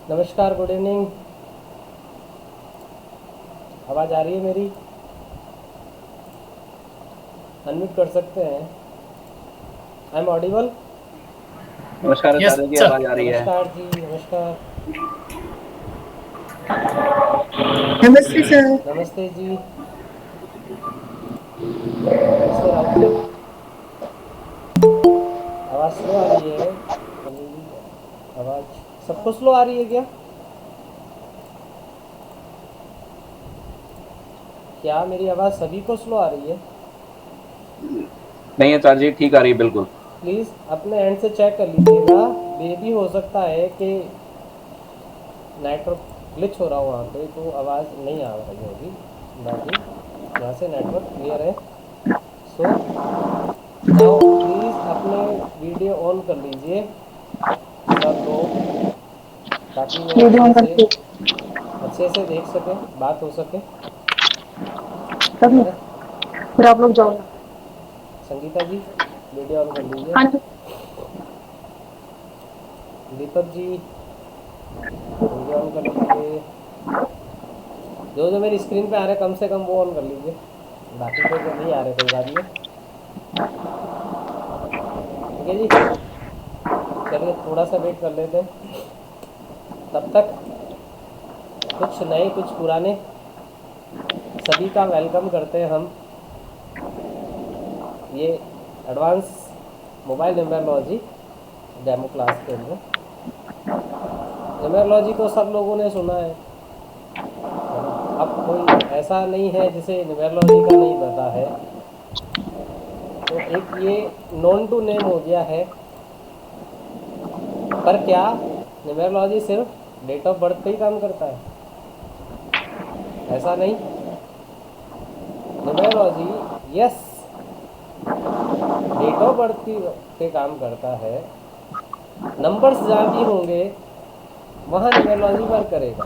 नमस्कार, good evening. आवाज़ आ रही है मेरी? अनम्यूट कर सकते हैं। I am audible? नमस्कार यस आचार्य जी, सर। आवाज आ रही है। नमस्कार जी, नमस्कार। नमस्ते सर। नमस्ते जी। कैसे राहुल जी? आवाज़ स्लो आ रही है। मेरी आवाज़ सबको स्लो आ रही है क्या? क्या मेरी आवाज़ सभी को स्लो आ रही है? नहीं आचार्य जी, ठीक आ रही है बिल्कुल। प्लीज़ अपने एंड से चेक कर लीजिएगा। ये भी हो सकता है कि नेटवर्क ग्लिच हो रहा हो वहाँ पे, तो आवाज़ नहीं आ रही होगी। बाकी यहाँ से नेटवर्क क्लियर है। सो नाउ प्लीज़ अपने वीडियो ऑन कर लीजिए सब लोग, ताकि वो वीडियो ऑन करके अच्छे से देख सकें, बात हो सके। तभी है ना? फिर आप लोग जाओ ना। संगीता जी, वीडियो ऑन कर लीजिए। हाँ जी। दीपक जी, वीडियो ऑन कर लीजिए। जो जो मेरी स्क्रीन पे आ रहे कम से कम वो ऑन कर लीजिए। बाकी के जो नहीं आ रहे कोई बात नहीं। ठीक है जी, चलिए थोड़ा सा वेट कर लेते हैं। तब तक कुछ नए कुछ पुराने सभी का वेलकम करते हैं हम ये advance mobile numerology demo class के अंदर। न्यूमेरोलॉजी तो सब लोगों ने सुना है ना? अब कोई ऐसा नहीं है जिसे न्यूमेरोलॉजी का नहीं पता है। तो एक ये नॉन टू नेम हो गया है। पर क्या न्यूमेरोलॉजी सिर्फ डेट ऑफ बर्थ पे ही काम करता है? ऐसा नहीं। Numerology yes date of birth की पे काम करता है। नंबर्स जहाँ भी होंगे वहाँ न्यूमेरोलॉजी वर्क करेगा।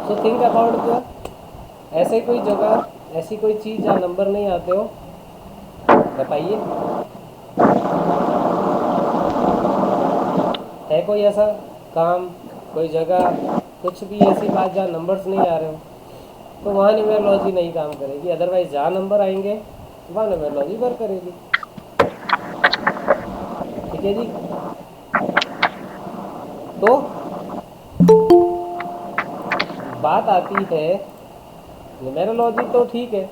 सो थिंक अबाउट द ऐसे कोई जगह, ऐसी कोई चीज़ जहाँ नंबर नहीं आते हो, बताइए। है कोई ऐसा काम, कोई जगह, कुछ भी ऐसी बात जहाँ नंबर्स नहीं आ रहे हो, तो वहाँ न्यूमेरोलॉजी नहीं काम करेगी। अदरवाइज जहाँ नंबर आएंगे वहाँ न्यूमेरोलॉजी वर्क करेगी। ठीक है जी। तो बात आती है न्यूमेरोलॉजी तो ठीक है,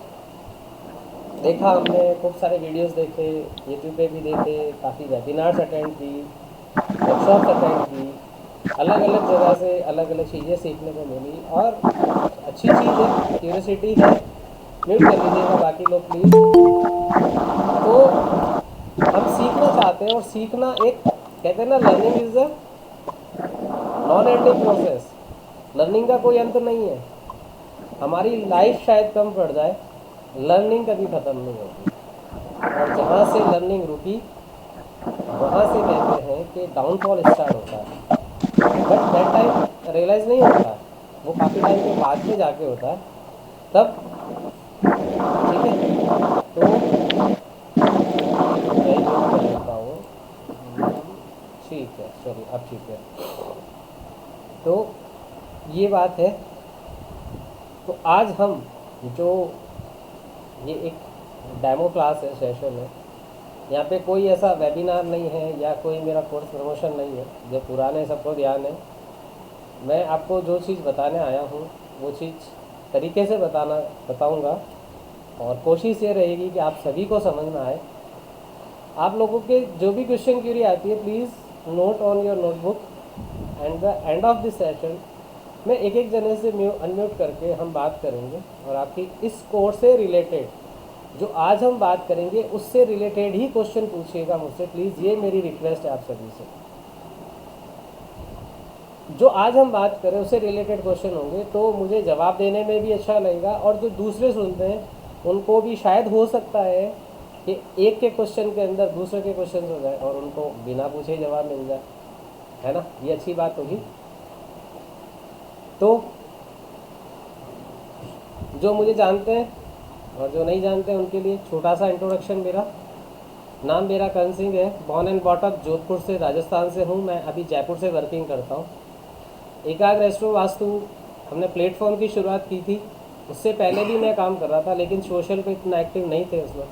देखा हमने, खूब सारे वीडियोस देखे, यूट्यूब पे भी देखे, काफ़ी वेबिनार्स अटेंड की, वर्कशॉप्स अटेंड की, अलग अलग जगह से अलग अलग चीज़ें सीखने को मिली और अच्छी चीज़ है, क्यूरियोसिटी है। म्यूट कर लीजिएगा बाकी लोग प्लीज़। तो हम सीखना चाहते हैं और सीखना एक, कहते हैं ना, learning is a non ending process. Learning का कोई अंत नहीं है। हमारी लाइफ शायद कम पड़ जाए, लर्निंग कभी ख़त्म नहीं होगी। और जहाँ से लर्निंग रुकी वहाँ से कहते हैं कि डाउनफॉल स्टार्ट होता है। बट दैट टाइम रियलाइज़ नहीं होता है, वो काफ़ी टाइम के बाद में जाके होता है तब। ठीक है, तो मैं म्यूट कर लेता हूँ। ठीक है, चलिए अब ठीक है। तो ये बात है। तो आज हम जो ये एक डेमो क्लास है, सेशन है, यहाँ पे कोई ऐसा वेबिनार नहीं है या कोई मेरा कोर्स प्रमोशन नहीं है। जो पुराने सबको ध्यान है, मैं आपको जो चीज़ बताने आया हूँ वो चीज़ तरीके से बताऊँगा और कोशिश ये रहेगी कि आप सभी को समझ में आए। आप लोगों के जो भी क्वेश्चन क्यूरी आती है, please note on your notebook and the end of this session मैं एक एक जने से अनम्यूट करके हम बात करेंगे और आपकी इस कोर्स से रिलेटेड जो आज हम बात करेंगे उससे रिलेटेड ही क्वेश्चन पूछिएगा मुझसे प्लीज़। ये मेरी रिक्वेस्ट है आप सभी से। जो आज हम बात करें उससे रिलेटेड क्वेश्चन होंगे तो मुझे जवाब देने में भी अच्छा लगेगा और जो दूसरे सुनते हैं उनको भी शायद हो सकता है कि एक के क्वेश्चन के अंदर दूसरे के क्वेश्चन हो जाए और उनको बिना पूछे ही जवाब मिल जाए। है ना? ये अच्छी बात होगी। तो जो मुझे जानते हैं और जो नहीं जानते हैं उनके लिए छोटा सा इंट्रोडक्शन। मेरा नाम मेरा करण सिंह है, बॉर्न एंड बॉटअप जोधपुर से, राजस्थान से हूँ। मैं अभी जयपुर से वर्किंग करता हूँ। एकाग्र एस्ट्रो वास्तु हमने प्लेटफॉर्म की शुरुआत की थी, उससे पहले भी मैं काम कर रहा था लेकिन सोशल पे इतना एक्टिव नहीं थे उसमें।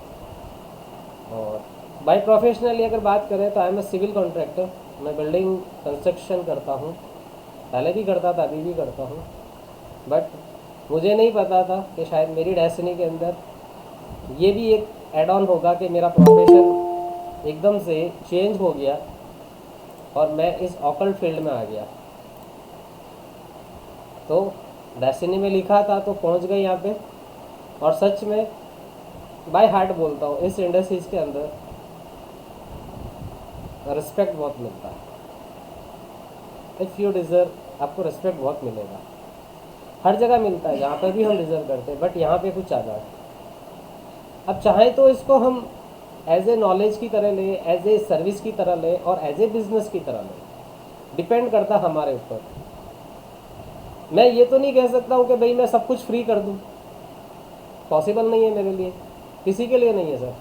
और बाय प्रोफेशनली अगर बात करें तो I am a civil contractor, मैं बिल्डिंग कंस्ट्रक्शन करता हूँ, पहले भी करता था, अभी भी करता हूँ। बट मुझे नहीं पता था कि शायद मेरी डेस्टिनी के अंदर ये भी एक एड ऑन होगा कि मेरा प्रोफेशन एकदम से चेंज हो गया और मैं इस ऑकल्ट फील्ड में आ गया। तो डेस्टिनी में लिखा था तो पहुंच गए यहाँ पे। और सच में बाय हार्ट बोलता हूँ, इस इंडस्ट्रीज के अंदर रिस्पेक्ट बहुत मिलता है। इफ़ यू डिज़र्व, आपको रिस्पेक्ट बहुत मिलेगा, हर जगह मिलता है जहाँ पर भी हम डिज़र्व करते हैं, बट यहाँ पे कुछ ज़्यादा है। अब चाहें तो इसको हम एज ए नॉलेज की तरह लें, एज ए सर्विस की तरह लें और एज ए बिजनेस की तरह लें, डिपेंड करता हमारे ऊपर। मैं ये तो नहीं कह सकता हूँ कि भाई मैं सब कुछ फ्री कर दूँ, पॉसिबल नहीं है मेरे लिए, किसी के लिए नहीं है सर,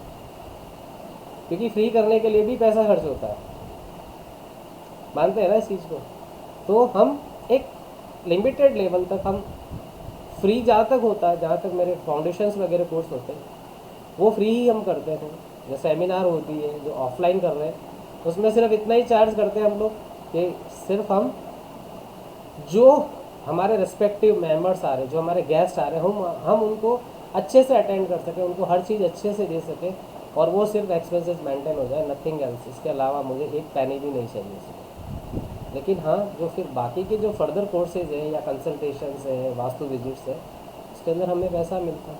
क्योंकि फ्री करने के लिए भी पैसा खर्च होता है, मानते हैं ना इस चीज़ को। तो हम एक लिमिटेड लेवल तक हम फ्री जहाँ तक होता है, जहाँ तक मेरे फाउंडेशंस वगैरह कोर्स होते हैं वो फ्री ही हम करते हैं। जो सेमिनार होती है, जो ऑफलाइन कर रहे हैं, उसमें सिर्फ इतना ही चार्ज करते हैं हम लोग कि सिर्फ हम जो हमारे रिस्पेक्टिव मेंबर्स आ रहे, जो हमारे गेस्ट आ रहे हैं, हम उनको अच्छे से अटेंड कर सकें, उनको हर चीज़ अच्छे से दे सकें और वो सिर्फ एक्सपेंसेस मेंटेन हो जाए, नथिंग एल्स। इसके अलावा मुझे एक पैनी भी नहीं चाहिए इसमें। लेकिन हाँ, जो फिर बाकी के जो फर्दर कोर्सेज हैं या कंसल्टेशंस है, वास्तु विजिट्स है, उसके अंदर हमें पैसा मिलता है।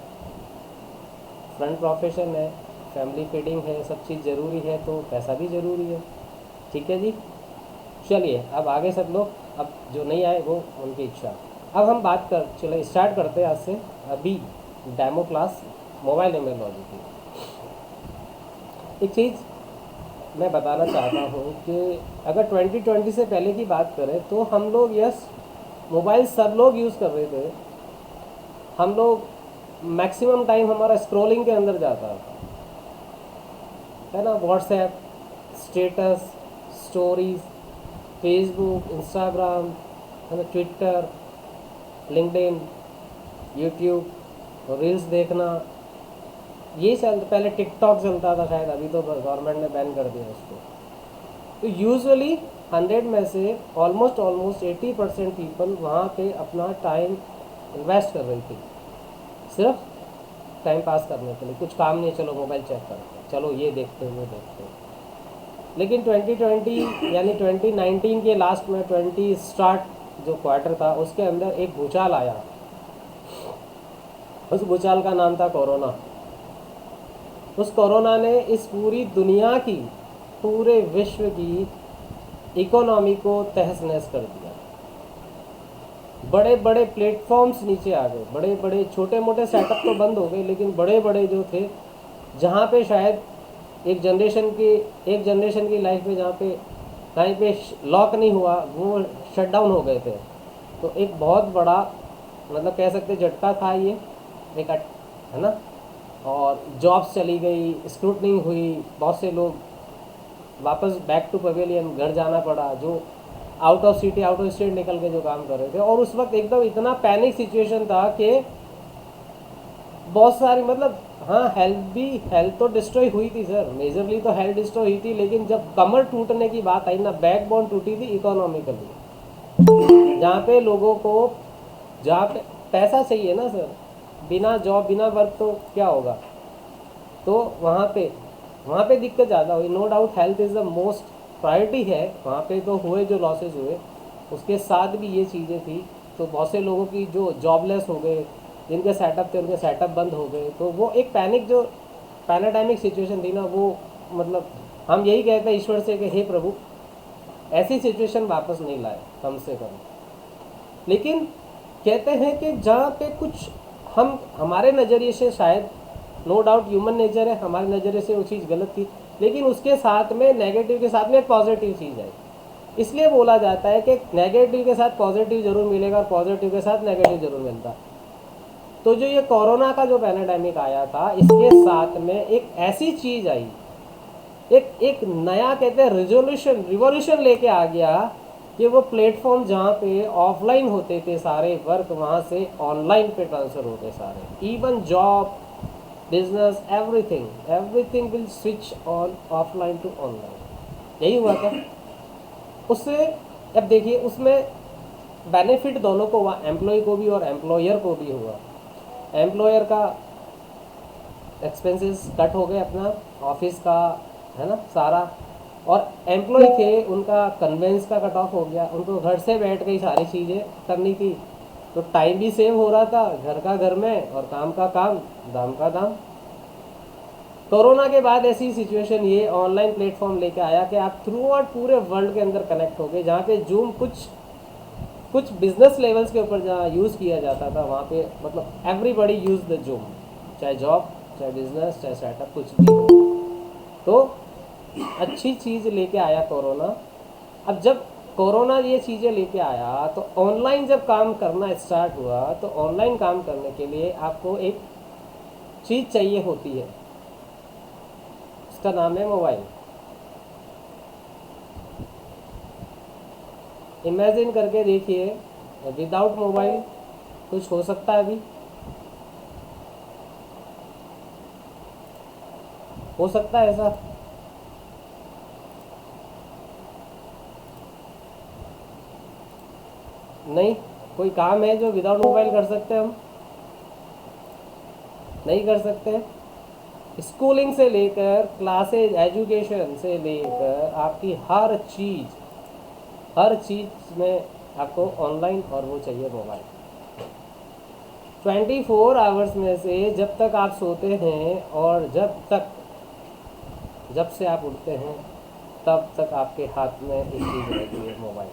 फ्रंट प्रोफेशन है, फैमिली फीडिंग है, सब चीज़ ज़रूरी है तो पैसा भी ज़रूरी है। ठीक है जी, चलिए अब आगे सब लोग, अब जो नहीं आए वो उनकी इच्छा। अब हम बात कर चलो स्टार्ट करते हैं आज से अभी डेमो क्लास मोबाइल न्यूमरोलॉजी की। एक चीज़ मैं बताना चाहता हूँ कि अगर 2020 से पहले की बात करें तो हम लोग, यस, मोबाइल सब लोग यूज़ कर रहे थे, हम लोग मैक्सिमम टाइम हमारा स्क्रॉलिंग के अंदर जाता है ना, WhatsApp, status, stories, Facebook, Instagram, है ना, ट्विटर, लिंक्डइन, यूट्यूब, रील्स देखना, ये चलता। पहले टिकटॉक चलता था शायद, अभी तो गवर्नमेंट ने बैन कर दिया उसको। तो यूजुअली 100 में से ऑलमोस्ट 80% पीपल वहाँ पे अपना टाइम इन्वेस्ट कर रही थी, सिर्फ टाइम पास करने के लिए। कुछ काम नहीं है, चलो मोबाइल चेक करते हैं, चलो ये देखते हैं वो देखते हैं। लेकिन 2020 यानी 2019 के लास्ट में 20 स्टार्ट जो क्वार्टर था उसके अंदर एक भूचाल आया। उस भूचाल का नाम था कोरोना। उस कोरोना ने इस पूरी दुनिया की, पूरे विश्व की इकोनॉमी को तहस नहस कर दिया। बड़े बड़े प्लेटफॉर्म्स नीचे आ गए, बड़े बड़े, छोटे मोटे सेटअप तो बंद हो गए, लेकिन बड़े बड़े जो थे, जहाँ पे शायद एक जनरेशन की लाइफ में जहाँ पे कहीं पे लॉक नहीं हुआ, वो शट डाउन हो गए थे। तो एक बहुत बड़ा, मतलब कह सकते झटका था ये एक, है ना। और जॉब्स चली गई, स्क्रूटनी हुई, बहुत से लोग वापस बैक टू पवेलियन घर जाना पड़ा, जो out of city, out of state निकल के जो काम कर रहे थे। और उस वक्त एकदम इतना पैनिक सिचुएशन था कि बहुत सारी, मतलब हाँ, हेल्थ तो डिस्ट्रॉय हुई थी सर, मेजरली तो हेल्थ डिस्ट्रॉय हुई थी। लेकिन जब कमर टूटने की बात आई ना, बैकबोन टूटी थी इकोनॉमिकली। जहाँ पे लोगों को, जहाँ पे पैसा चाहिए ना सर, बिना जॉब, बिना वर्क तो क्या होगा। तो वहाँ पे दिक्कत ज़्यादा हुई। No doubt health is the most priority है, वहाँ पे तो हुए जो लॉसेज हुए, उसके साथ भी ये चीज़ें थी। तो बहुत से लोगों की जो जॉबलेस हो गए, जिनके सेटअप थे उनके सेटअप बंद हो गए। तो वो एक पैनिक, जो पैनाडाइमिक सिचुएशन थी ना, वो मतलब हम यही कहते हैं ईश्वर से कि हे प्रभु, ऐसी सिचुएशन वापस नहीं लाए कम से कम। लेकिन कहते हैं कि जहाँ पे कुछ हम, हमारे नज़रिए से शायद, नो डाउट ह्यूमन नेचर है, हमारे नज़रिए से वो चीज़ गलत थी, लेकिन उसके साथ में, नेगेटिव के साथ में एक पॉजिटिव चीज़ है। इसलिए बोला जाता है कि नेगेटिव के साथ पॉजिटिव जरूर मिलेगा और पॉजिटिव के साथ नेगेटिव जरूर मिलता है। तो जो ये कोरोना का जो पैंडेमिक आया था, इसके साथ में एक ऐसी चीज़ आई, एक नया कहते हैं रिवॉल्यूशन लेके आ गया कि वो प्लेटफॉर्म जहाँ पे ऑफलाइन होते थे सारे वर्क, वहाँ से ऑनलाइन पे ट्रांसफ़र होते सारे, even job, business, everything everything will switch on offline to online. यही हुआ था उससे। अब देखिए उसमें बेनिफिट दोनों को हुआ, एम्प्लॉय को भी और एम्प्लॉयर को भी हुआ। एम्प्लॉयर का एक्सपेंसेस कट हो गए अपना, ऑफिस का, है ना, सारा। और एम्प्लॉय थे, उनका कन्वेंस का कट ऑफ हो गया, उनको घर से बैठ के सारी चीज़ें करनी थी, तो टाइम भी सेव हो रहा था, घर का घर में और काम का काम, दाम का दाम। कोरोना के बाद ऐसी सिचुएशन ये ऑनलाइन प्लेटफॉर्म लेके आया कि आप थ्रू आउट पूरे वर्ल्ड के अंदर कनेक्ट हो गए। जहाँ पे जूम कुछ बिजनेस लेवल्स के ऊपर जहाँ यूज़ किया जाता था, वहाँ पे मतलब एवरीबडी यूज़ द जूम, चाहे जॉब, चाहे बिजनेस, चाहे स्टार्टअप, कुछ भी हो। तो अच्छी चीज़ लेके आया कोरोना। अब जब कोरोना ये चीज़ें लेके आया तो ऑनलाइन जब काम करना स्टार्ट हुआ, तो ऑनलाइन काम करने के लिए आपको एक चीज़ चाहिए होती है, उसका नाम है मोबाइल। इमेजिन करके देखिए, विदाउट मोबाइल कुछ हो सकता है? अभी हो सकता है ऐसा? नहीं। कोई काम है जो विदाउट मोबाइल कर सकते हैं हम? नहीं कर सकते। स्कूलिंग से लेकर क्लासेज, एजुकेशन से लेकर आपकी हर चीज़ में आपको ऑनलाइन, और वो चाहिए मोबाइल। 24 आवर्स में से जब तक आप सोते हैं और जब से आप उठते हैं, तब तक आपके हाथ में एक चीज़ रहती है, मोबाइल।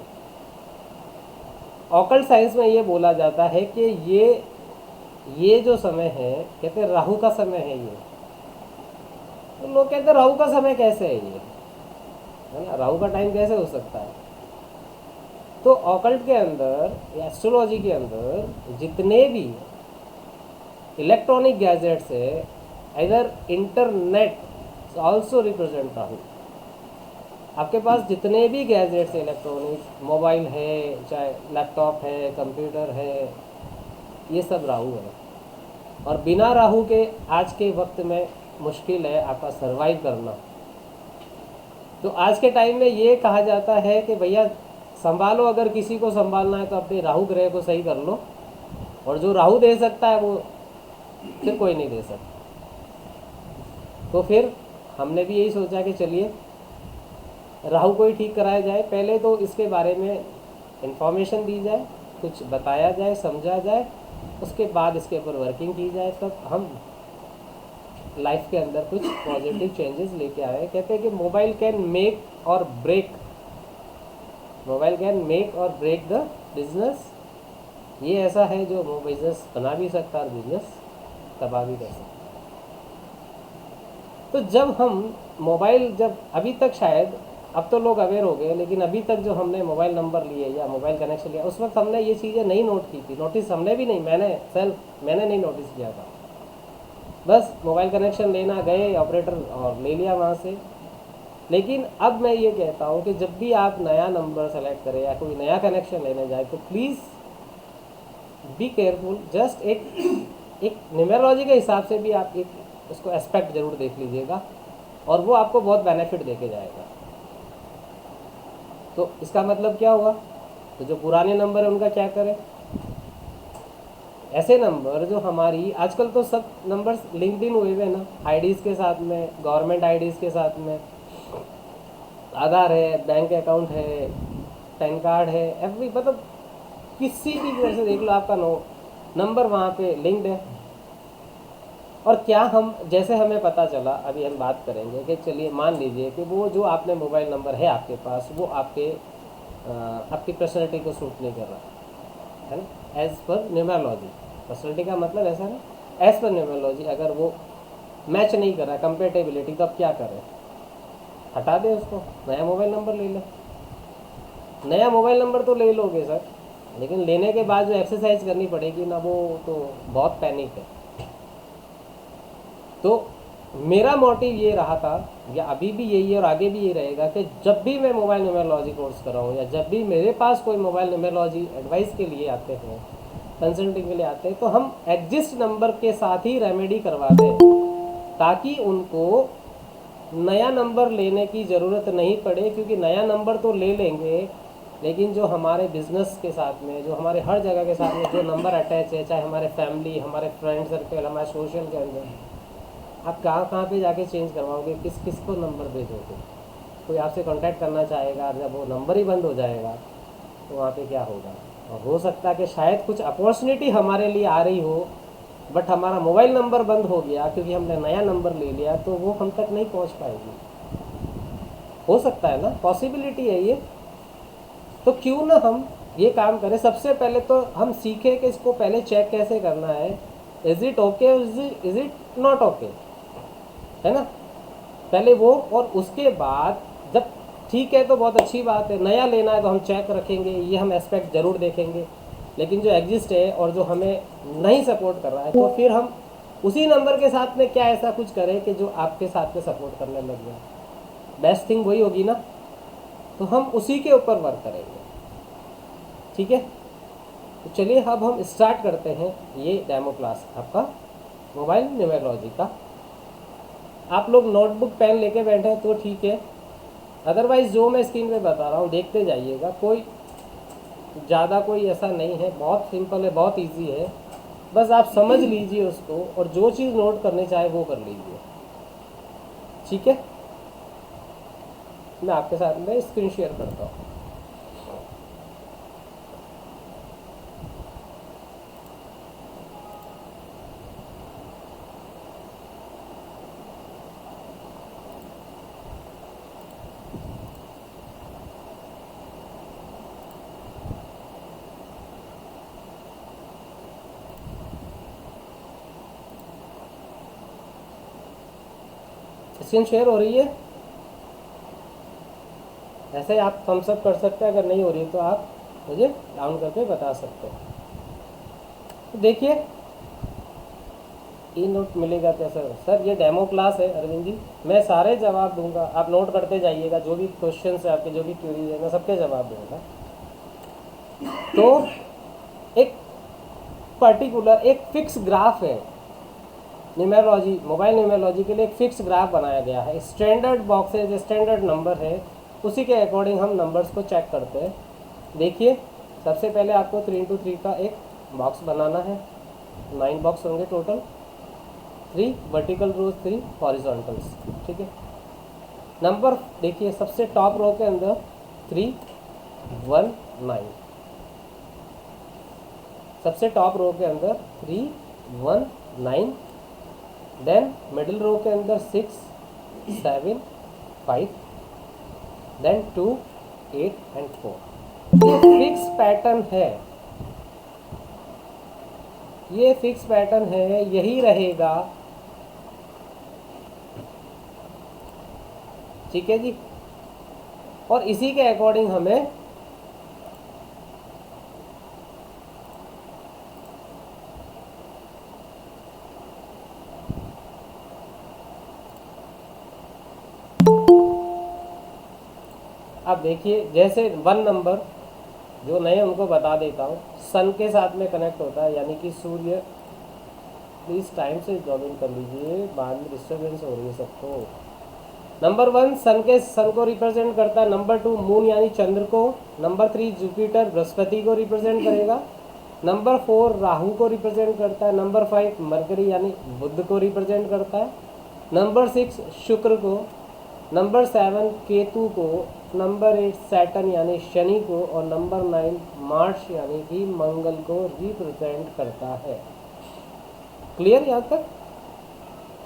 ऑकल्ट साइंस में ये बोला जाता है कि ये जो समय है, कहते हैं राहु का समय है ये। तो लोग कहते हैं राहु का समय कैसे है ये, है ना, राहु का टाइम कैसे हो सकता है? तो ऑकल्ट के अंदर, एस्ट्रोलॉजी के अंदर जितने भी इलेक्ट्रॉनिक गैजेट्स है, इधर इंटरनेट ऑल्सो रिप्रेजेंट राहु। आपके पास जितने भी गैजेट्स इलेक्ट्रॉनिक, मोबाइल है, चाहे लैपटॉप है, कंप्यूटर है, ये सब राहु है। और बिना राहु के आज के वक्त में मुश्किल है आपका सरवाइव करना। तो आज के टाइम में ये कहा जाता है कि भैया संभालो, अगर किसी को संभालना है तो अपने राहु ग्रह को सही कर लो, और जो राहु दे सकता है वो फिर कोई नहीं दे सकता। तो फिर हमने भी यही सोचा कि चलिए राहु को ही ठीक कराया जाए। पहले तो इसके बारे में इंफॉर्मेशन दी जाए, कुछ बताया जाए, समझा जाए, उसके बाद इसके ऊपर वर्किंग की जाए, तब हम लाइफ के अंदर कुछ पॉजिटिव चेंजेस लेके आए। कहते हैं कि मोबाइल कैन मेक और ब्रेक द बिजनेस। ये ऐसा है जो वो बिजनेस बना भी सकता है और बिजनेस तबाह भी कर सकता है। तो जब हम मोबाइल, जब अभी तक शायद, अब तो लोग अवेयर हो गए, लेकिन अभी तक जो हमने मोबाइल नंबर लिए या मोबाइल कनेक्शन लिया, उस वक्त हमने ये चीज़ें नहीं नोट की थी। नोटिस हमने भी नहीं, मैंने नहीं नोटिस किया था। बस मोबाइल कनेक्शन लेना गए ऑपरेटर और ले लिया वहाँ से। लेकिन अब मैं ये कहता हूँ कि जब भी आप नया नंबर सेलेक्ट करें या कोई नया कनेक्शन लेने जाए, तो प्लीज़ बी केयरफुल। जस्ट एक न्यूमेरोलॉजी के हिसाब से भी आप एक उसको एस्पेक्ट ज़रूर देख लीजिएगा, और वो आपको बहुत बेनिफिट देके जाएगा। तो इसका मतलब क्या हुआ? तो जो पुराने नंबर है उनका क्या करें? ऐसे नंबर जो हमारी, आजकल तो सब नंबर्स लिंक्ड इन हुए हुए ना, आईडीज़ के साथ में, गवर्नमेंट आईडीज़ के साथ में, आधार है, बैंक अकाउंट है, पैन कार्ड है, एवरी, मतलब किसी भी तरह से देख लो, आपका नंबर वहाँ पे लिंक्ड है। और क्या हम, जैसे हमें पता चला, अभी हम बात करेंगे कि चलिए मान लीजिए कि वो जो आपने मोबाइल नंबर है आपके पास, वो आपकी पर्सनैलिटी को सूट नहीं कर रहा है ना, एज़ पर न्यूमेरोलॉजी। पर्सनैलिटी का मतलब ऐसा ना, एज़ पर न्यूमेरोलॉजी अगर वो मैच नहीं कर रहा, कंपेटेबिलिटी, तो अब क्या करें? हटा दें उसको, नया मोबाइल नंबर ले लें। नया मोबाइल नंबर तो ले लोगे सर, लेकिन लेने के बाद जो एक्सरसाइज करनी पड़ेगी ना, वो तो बहुत पैनिक है। तो मेरा मोटिव ये रहा था, या अभी भी यही है और आगे भी ये रहेगा, कि जब भी मैं मोबाइल न्यूमेरोलॉजी कोर्स कर रहा हूँ या जब भी मेरे पास कोई मोबाइल न्यूमेरोलॉजी एडवाइस के लिए आते हैं, कंसल्टिंग के लिए आते हैं, तो हम एग्जिस्ट नंबर के साथ ही रेमेडी करवाते हैं, ताकि उनको नया नंबर लेने की ज़रूरत नहीं पड़े। क्योंकि नया नंबर तो ले लेंगे, लेकिन जो हमारे बिजनेस के साथ में, जो हमारे हर जगह के साथ में जो नंबर अटैच है, चाहे हमारे फैमिली, हमारे फ्रेंड सर्कल, हमारे सोशल के अंदर, आप कहाँ कहाँ पे जाके चेंज करवाओगे, किस किस को नंबर भेजोगे? कोई आपसे कांटेक्ट करना चाहेगा, जब वो नंबर ही बंद हो जाएगा तो वहाँ पे क्या होगा? और हो सकता है कि शायद कुछ अपॉर्चुनिटी हमारे लिए आ रही हो, बट हमारा मोबाइल नंबर बंद हो गया क्योंकि हमने नया नंबर ले लिया, तो वो हम तक नहीं पहुँच पाएगी। हो सकता है ना, पॉसिबिलिटी है ये। तो क्यों ना हम ये काम करें। सबसे पहले तो हम सीखें कि इसको पहले चेक कैसे करना है, is it okay, is it not okay, है ना। पहले वो, और उसके बाद जब ठीक है तो बहुत अच्छी बात है। नया लेना है तो हम चेक रखेंगे, ये हम एस्पेक्ट ज़रूर देखेंगे। लेकिन जो एग्जिस्ट है और जो हमें नहीं सपोर्ट कर रहा है, तो फिर हम उसी नंबर के साथ में क्या ऐसा कुछ करें कि जो आपके साथ में सपोर्ट करने लग जाए। बेस्ट थिंग वही होगी ना, तो हम उसी के ऊपर वर्क करेंगे। ठीक है, तो चलिए अब हम स्टार्ट करते हैं ये डेमो क्लास आपका मोबाइल न्यूमेरोलॉजी का। आप लोग नोटबुक पेन लेके बैठे हैं तो ठीक है, अदरवाइज़ जो मैं स्क्रीन पे बता रहा हूँ देखते जाइएगा। कोई ज़्यादा कोई ऐसा नहीं है, बहुत सिंपल है, बहुत इजी है। बस आप समझ लीजिए उसको, और जो चीज़ नोट करनी चाहे वो कर लीजिए। ठीक है, मैं आपके साथ में स्क्रीन शेयर करता हूँ। स्क्रीन शेयर हो रही है? ऐसे आप थम्स अप कर सकते हैं, अगर नहीं हो रही है तो आप मुझे डाउन करके बता सकते हैं। तो देखिए ई नोट मिलेगा कैसे? सर ये डेमो क्लास है अरविंद जी, मैं सारे जवाब दूंगा, आप नोट करते जाइएगा। जो भी क्वेश्चन है आपके, जो भी क्वेरीज है, मैं सबके जवाब दूंगा। तो एक पर्टिकुलर एक फिक्स ग्राफ है न्यूमेरोलॉजी, मोबाइल न्यूमेरोलॉजी के लिए एक फिक्स ग्राफ बनाया गया है। स्टैंडर्ड बॉक्स है, जो स्टैंडर्ड नंबर है, उसी के अकॉर्डिंग हम नंबर्स को चेक करते हैं। देखिए, सबसे पहले आपको 3x3 का एक बॉक्स बनाना है। 9 बॉक्स होंगे टोटल, 3 वर्टिकल रोज, 3 हॉरिजॉन्टल्स। ठीक है, नंबर देखिए सबसे टॉप रो के अंदर 3 1 9, सबसे टॉप रो के अंदर 3 1 9, देन मिडिल रो के अंदर 6 7 5, देन 2 8 एंड 4। ये फिक्स पैटर्न है, ये फिक्स पैटर्न है, यही रहेगा। ठीक है जी, और इसी के अकॉर्डिंग हमें अब देखिए, जैसे 1 नंबर जो नए उनको बता देता हूँ, सन के साथ में कनेक्ट होता है, यानी कि सूर्य। प्लीज़ टाइम से जॉब इन कर लीजिए, बाद में डिस्टर्बेंस हो रही है सबको। नंबर 1 सन को रिप्रेजेंट करता है। नंबर 2 मून यानी चंद्र को। नंबर 3 जुपिटर बृहस्पति को रिप्रेजेंट करेगा। नंबर 4 राहु को रिप्रेजेंट करता है। नंबर 5 मरकरी यानी बुध को रिप्रेजेंट करता है। नंबर 6 शुक्र को। नंबर 7 केतु को। नंबर 8 सैटर्न यानी शनि को, और नंबर 9 मार्स यानी कि मंगल को रिप्रेजेंट करता है। क्लियर यहाँ तक?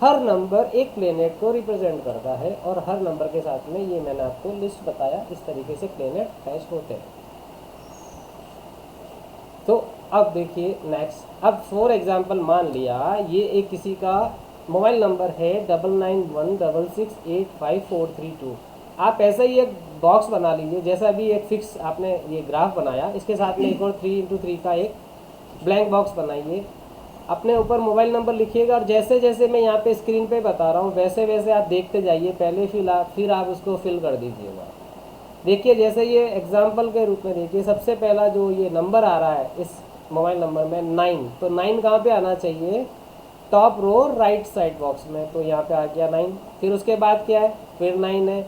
हर नंबर एक प्लेनेट को रिप्रेजेंट करता है, और हर नंबर के साथ में ये मैंने आपको लिस्ट बताया, इस तरीके से प्लेनेट अटैच होते हैं। तो अब देखिए नेक्स्ट, अब फॉर एग्जांपल मान लिया ये एक किसी का मोबाइल नंबर है 9916685432। आप ऐसा ही एक बॉक्स बना लीजिए, जैसा भी एक फिक्स आपने ये ग्राफ बनाया, इसके साथ में एक और 3x3 का एक ब्लैंक बॉक्स बनाइए। अपने ऊपर मोबाइल नंबर लिखिएगा और जैसे जैसे मैं यहाँ पे स्क्रीन पे बता रहा हूँ वैसे वैसे आप देखते जाइए पहले, फिर आप उसको फिल कर दीजिएगा। देखिए जैसे ये एग्जाम्पल के रूप में देखिए, सबसे पहला जो ये नंबर आ रहा है इस मोबाइल नंबर में 9, तो 9 कहाँ पे आना चाहिए? Top row right side box में, तो यहाँ पे आ गया 9। फिर उसके बाद क्या है? फिर 9 है,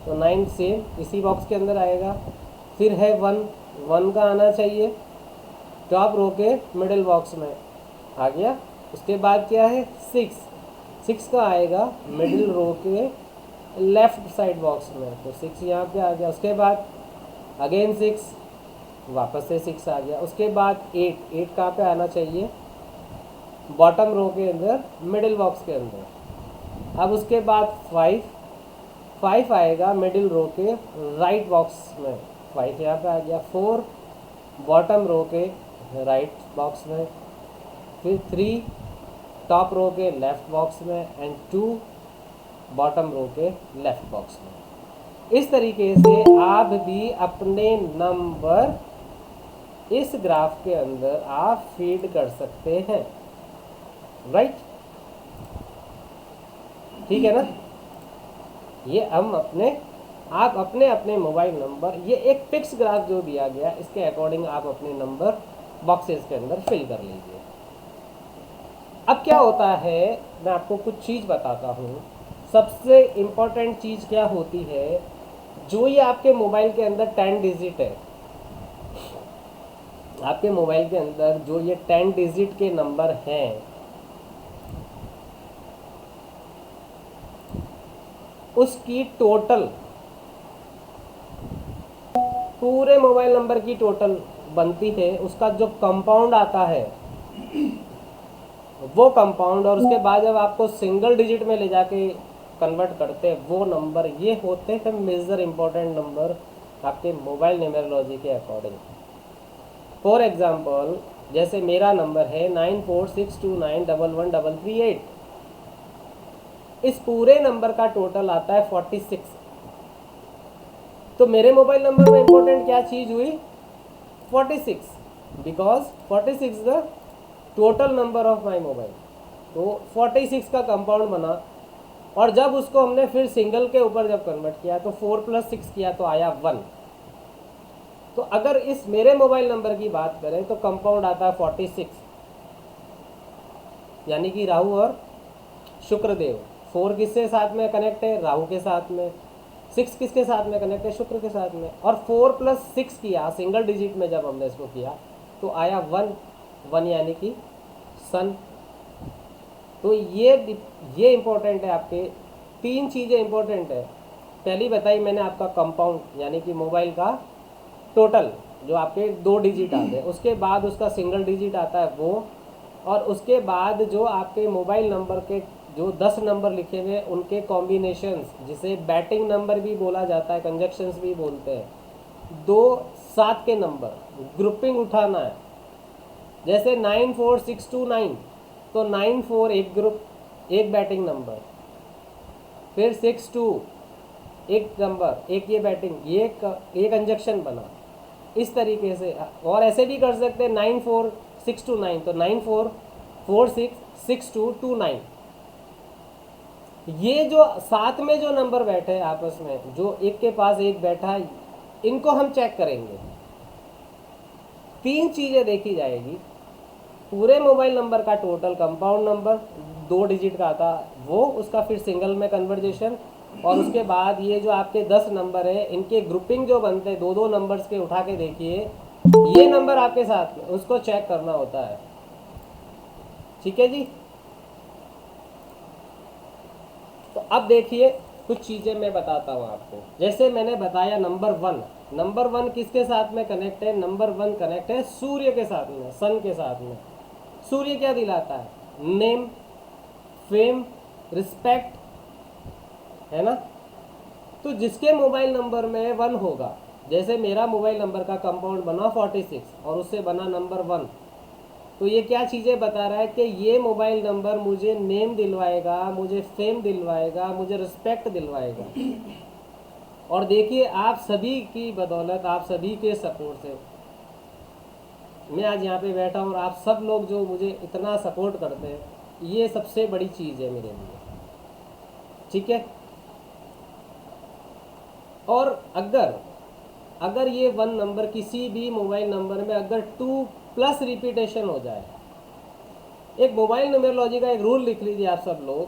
तो 9 सेम इसी बॉक्स के अंदर आएगा। फिर है 1, 1 का आना चाहिए टॉप रो के मिडिल बॉक्स में, आ गया। उसके बाद क्या है? 6, 6 का आएगा मिडिल रो के लेफ्ट साइड बॉक्स में, तो 6 यहाँ पे आ गया। उसके बाद अगेन 6, वापस से 6 आ गया। उसके बाद 8, 8 कहाँ पे आना चाहिए? बॉटम रो के अंदर मिडिल बॉक्स के अंदर। अब उसके बाद 5, 5 आएगा मिडिल रो के राइट बॉक्स में, 5 यहाँ पे आ गया। 4 बॉटम रो के राइट बॉक्स में। फिर 3 टॉप रो के लेफ्ट बॉक्स में एंड 2 बॉटम रो के लेफ्ट बॉक्स में। इस तरीके से आप भी अपने नंबर इस ग्राफ के अंदर आप फीड कर सकते हैं, राइट? ठीक है ना? ये हम आप अपने अपने मोबाइल नंबर, ये एक फिक्स ग्राफ जो दिया गया इसके अकॉर्डिंग आप अपने नंबर बॉक्सेस के अंदर फिल कर लीजिए। अब क्या होता है, मैं आपको कुछ चीज़ बताता हूँ। सबसे इम्पोर्टेंट चीज़ क्या होती है, जो ये आपके मोबाइल के अंदर 10 डिजिट है, आपके मोबाइल के अंदर जो ये 10 डिजिट के नंबर हैं, उसकी टोटल, पूरे मोबाइल नंबर की टोटल बनती है, उसका जो कंपाउंड आता है वो कंपाउंड, और उसके बाद जब आपको सिंगल डिजिट में ले जाके कन्वर्ट करते हैं वो नंबर, ये होते हैं मेजर इंपॉर्टेंट नंबर आपके मोबाइल न्यूमेरोलॉजी के अकॉर्डिंग। फॉर एग्जांपल जैसे मेरा नंबर है 9462911338, इस पूरे नंबर का टोटल आता है 46। तो मेरे मोबाइल नंबर में इंपॉर्टेंट क्या चीज़ हुई? 46, because 46 the total number of my mobile. तो 46 का कंपाउंड बना, और जब उसको हमने फिर सिंगल के ऊपर जब कन्वर्ट किया तो 4 + 6 किया तो आया 1। तो अगर इस मेरे मोबाइल नंबर की बात करें तो कंपाउंड आता है 46, यानी कि राहु और शुक्रदेव। 4 किसके साथ में कनेक्ट है? राहु के साथ में। 6 किसके साथ में कनेक्ट है? शुक्र के साथ में। और 4 + 6 किया सिंगल डिजिट में, जब हमने इसको किया तो आया 1, 1 यानी कि सन। तो ये इंपॉर्टेंट है, आपके 3 चीज़ें इंपॉर्टेंट है। पहली बताई मैंने आपका कंपाउंड, यानी कि मोबाइल का टोटल जो आपके 2 डिजिट आते हैं, उसके बाद उसका सिंगल डिजिट आता है वो, और उसके बाद जो आपके मोबाइल नंबर के जो 10 नंबर लिखे हुए उनके कॉम्बिनेशंस, जिसे बैटिंग नंबर भी बोला जाता है, कंजक्शंस भी बोलते हैं। 2 7 के नंबर ग्रुपिंग उठाना है, जैसे 94629, तो 94 एक ग्रुप, एक बैटिंग नंबर, फिर 62 एक नंबर, एक ये बैटिंग, ये कंजक्शन बना। इस तरीके से, और ऐसे भी कर सकते हैं 94629, तो 94466229। ये जो साथ में जो नंबर बैठे हैं आपस में, जो एक के पास एक बैठा है, इनको हम चेक करेंगे। 3 चीज़ें देखी जाएगी, पूरे मोबाइल नंबर का टोटल कंपाउंड नंबर 2 डिजिट का आता वो, उसका फिर सिंगल में कन्वर्जेशन, और उसके बाद ये जो आपके 10 नंबर है इनके ग्रुपिंग जो बनते हैं 2-2 नंबर्स के, उठा के देखिए ये नंबर आपके साथ में, उसको चेक करना होता है। ठीक है जी? तो अब देखिए कुछ चीज़ें मैं बताता हूँ आपको। जैसे मैंने बताया नंबर 1 किसके साथ में कनेक्ट है? नंबर 1 कनेक्ट है सूर्य के साथ में, सन के साथ में। सूर्य क्या दिलाता है? नेम, फेम, रिस्पेक्ट, है ना? तो जिसके मोबाइल नंबर में 1 होगा, जैसे मेरा मोबाइल नंबर का कंपाउंड बना 46 और उससे बना नंबर 1, तो ये क्या चीज़ें बता रहा है कि ये मोबाइल नंबर मुझे नेम दिलवाएगा, मुझे फेम दिलवाएगा, मुझे रिस्पेक्ट दिलवाएगा। और देखिए आप सभी की बदौलत, आप सभी के सपोर्ट से मैं आज यहाँ पे बैठा हूँ और आप सब लोग जो मुझे इतना सपोर्ट करते हैं, ये सबसे बड़ी चीज़ है मेरे लिए, ठीक है। और अगर अगर ये 1 नंबर किसी भी मोबाइल नंबर में अगर 2+ रिपीटेशन हो जाए, एक मोबाइल न्यूमरोलॉजी का एक रूल लिख लीजिए आप सब लोग,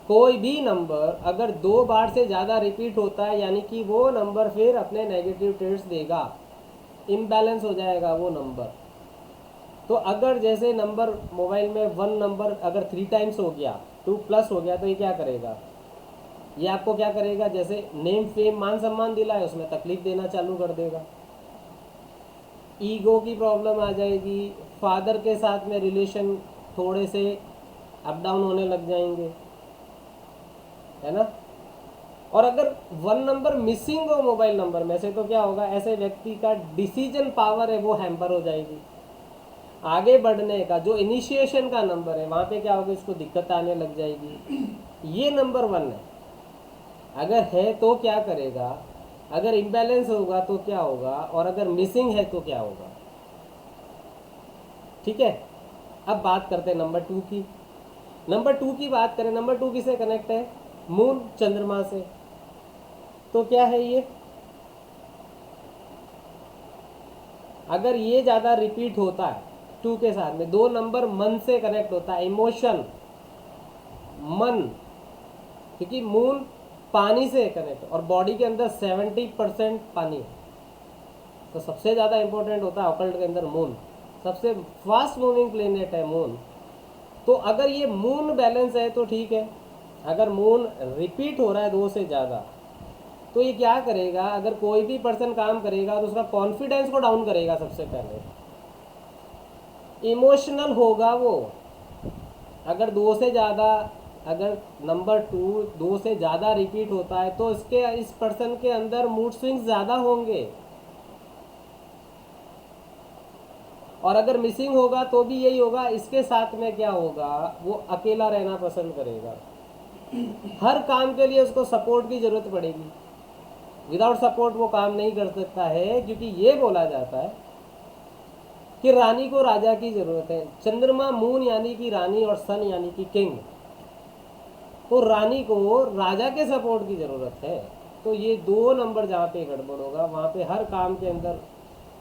कोई भी नंबर अगर 2 बार से ज़्यादा रिपीट होता है यानी कि वो नंबर फिर अपने नेगेटिव ट्रेड्स देगा, इम्बैलेंस हो जाएगा वो नंबर। तो अगर जैसे नंबर मोबाइल में 1 नंबर अगर 3 टाइम्स हो गया, 2+ हो गया, तो ये क्या करेगा, ये आपको क्या करेगा, जैसे नेम फेम मान सम्मान दिलाए उसमें तकलीफ देना चालू कर देगा, ईगो की प्रॉब्लम आ जाएगी, फादर के साथ में रिलेशन थोड़े से अप डाउन होने लग जाएंगे, है ना। और अगर 1 नंबर मिसिंग हो मोबाइल नंबर में से, तो क्या होगा, ऐसे व्यक्ति का डिसीजन पावर है वो हैम्पर हो जाएगी, आगे बढ़ने का जो इनिशिएशन का नंबर है वहाँ पे क्या होगा, इसको दिक्कत आने लग जाएगी। ये नंबर 1 है। अगर है तो क्या करेगा, अगर इम्बैलेंस होगा तो क्या होगा, और अगर मिसिंग है तो क्या होगा, ठीक है। अब बात करते हैं नंबर 2 की। नंबर 2 की बात करें, नंबर 2 किससे कनेक्ट है, मून चंद्रमा से। तो क्या है ये, अगर ये ज़्यादा रिपीट होता है 2 के साथ में, 2 नंबर मन से कनेक्ट होता है, इमोशन, मन, क्योंकि मून पानी से कनेक्ट, और बॉडी के अंदर 70% पानी है, तो सबसे ज़्यादा इंपॉर्टेंट होता है ऑकल्ट के अंदर मून, सबसे फास्ट मूविंग प्लेनेट है मून। तो अगर ये मून बैलेंस है तो ठीक है, अगर मून रिपीट हो रहा है 2 से ज़्यादा, तो ये क्या करेगा, अगर कोई भी पर्सन काम करेगा तो उसका कॉन्फिडेंस को डाउन करेगा, सबसे पहले इमोशनल होगा वो। अगर 2 से ज़्यादा, अगर नंबर 2 से ज़्यादा रिपीट होता है तो इस पर्सन के अंदर मूड स्विंग्स ज़्यादा होंगे, और अगर मिसिंग होगा तो भी यही होगा। इसके साथ में क्या होगा, वो अकेला रहना पसंद करेगा, हर काम के लिए उसको सपोर्ट की ज़रूरत पड़ेगी, विदाउट सपोर्ट वो काम नहीं कर सकता है, क्योंकि ये बोला जाता है कि रानी को राजा की ज़रूरत है। चंद्रमा मून यानी कि रानी और सन यानी कि किंग, तो रानी को राजा के सपोर्ट की ज़रूरत है। तो ये 2 नंबर जहाँ पे गड़बड़ होगा वहाँ पे हर काम के अंदर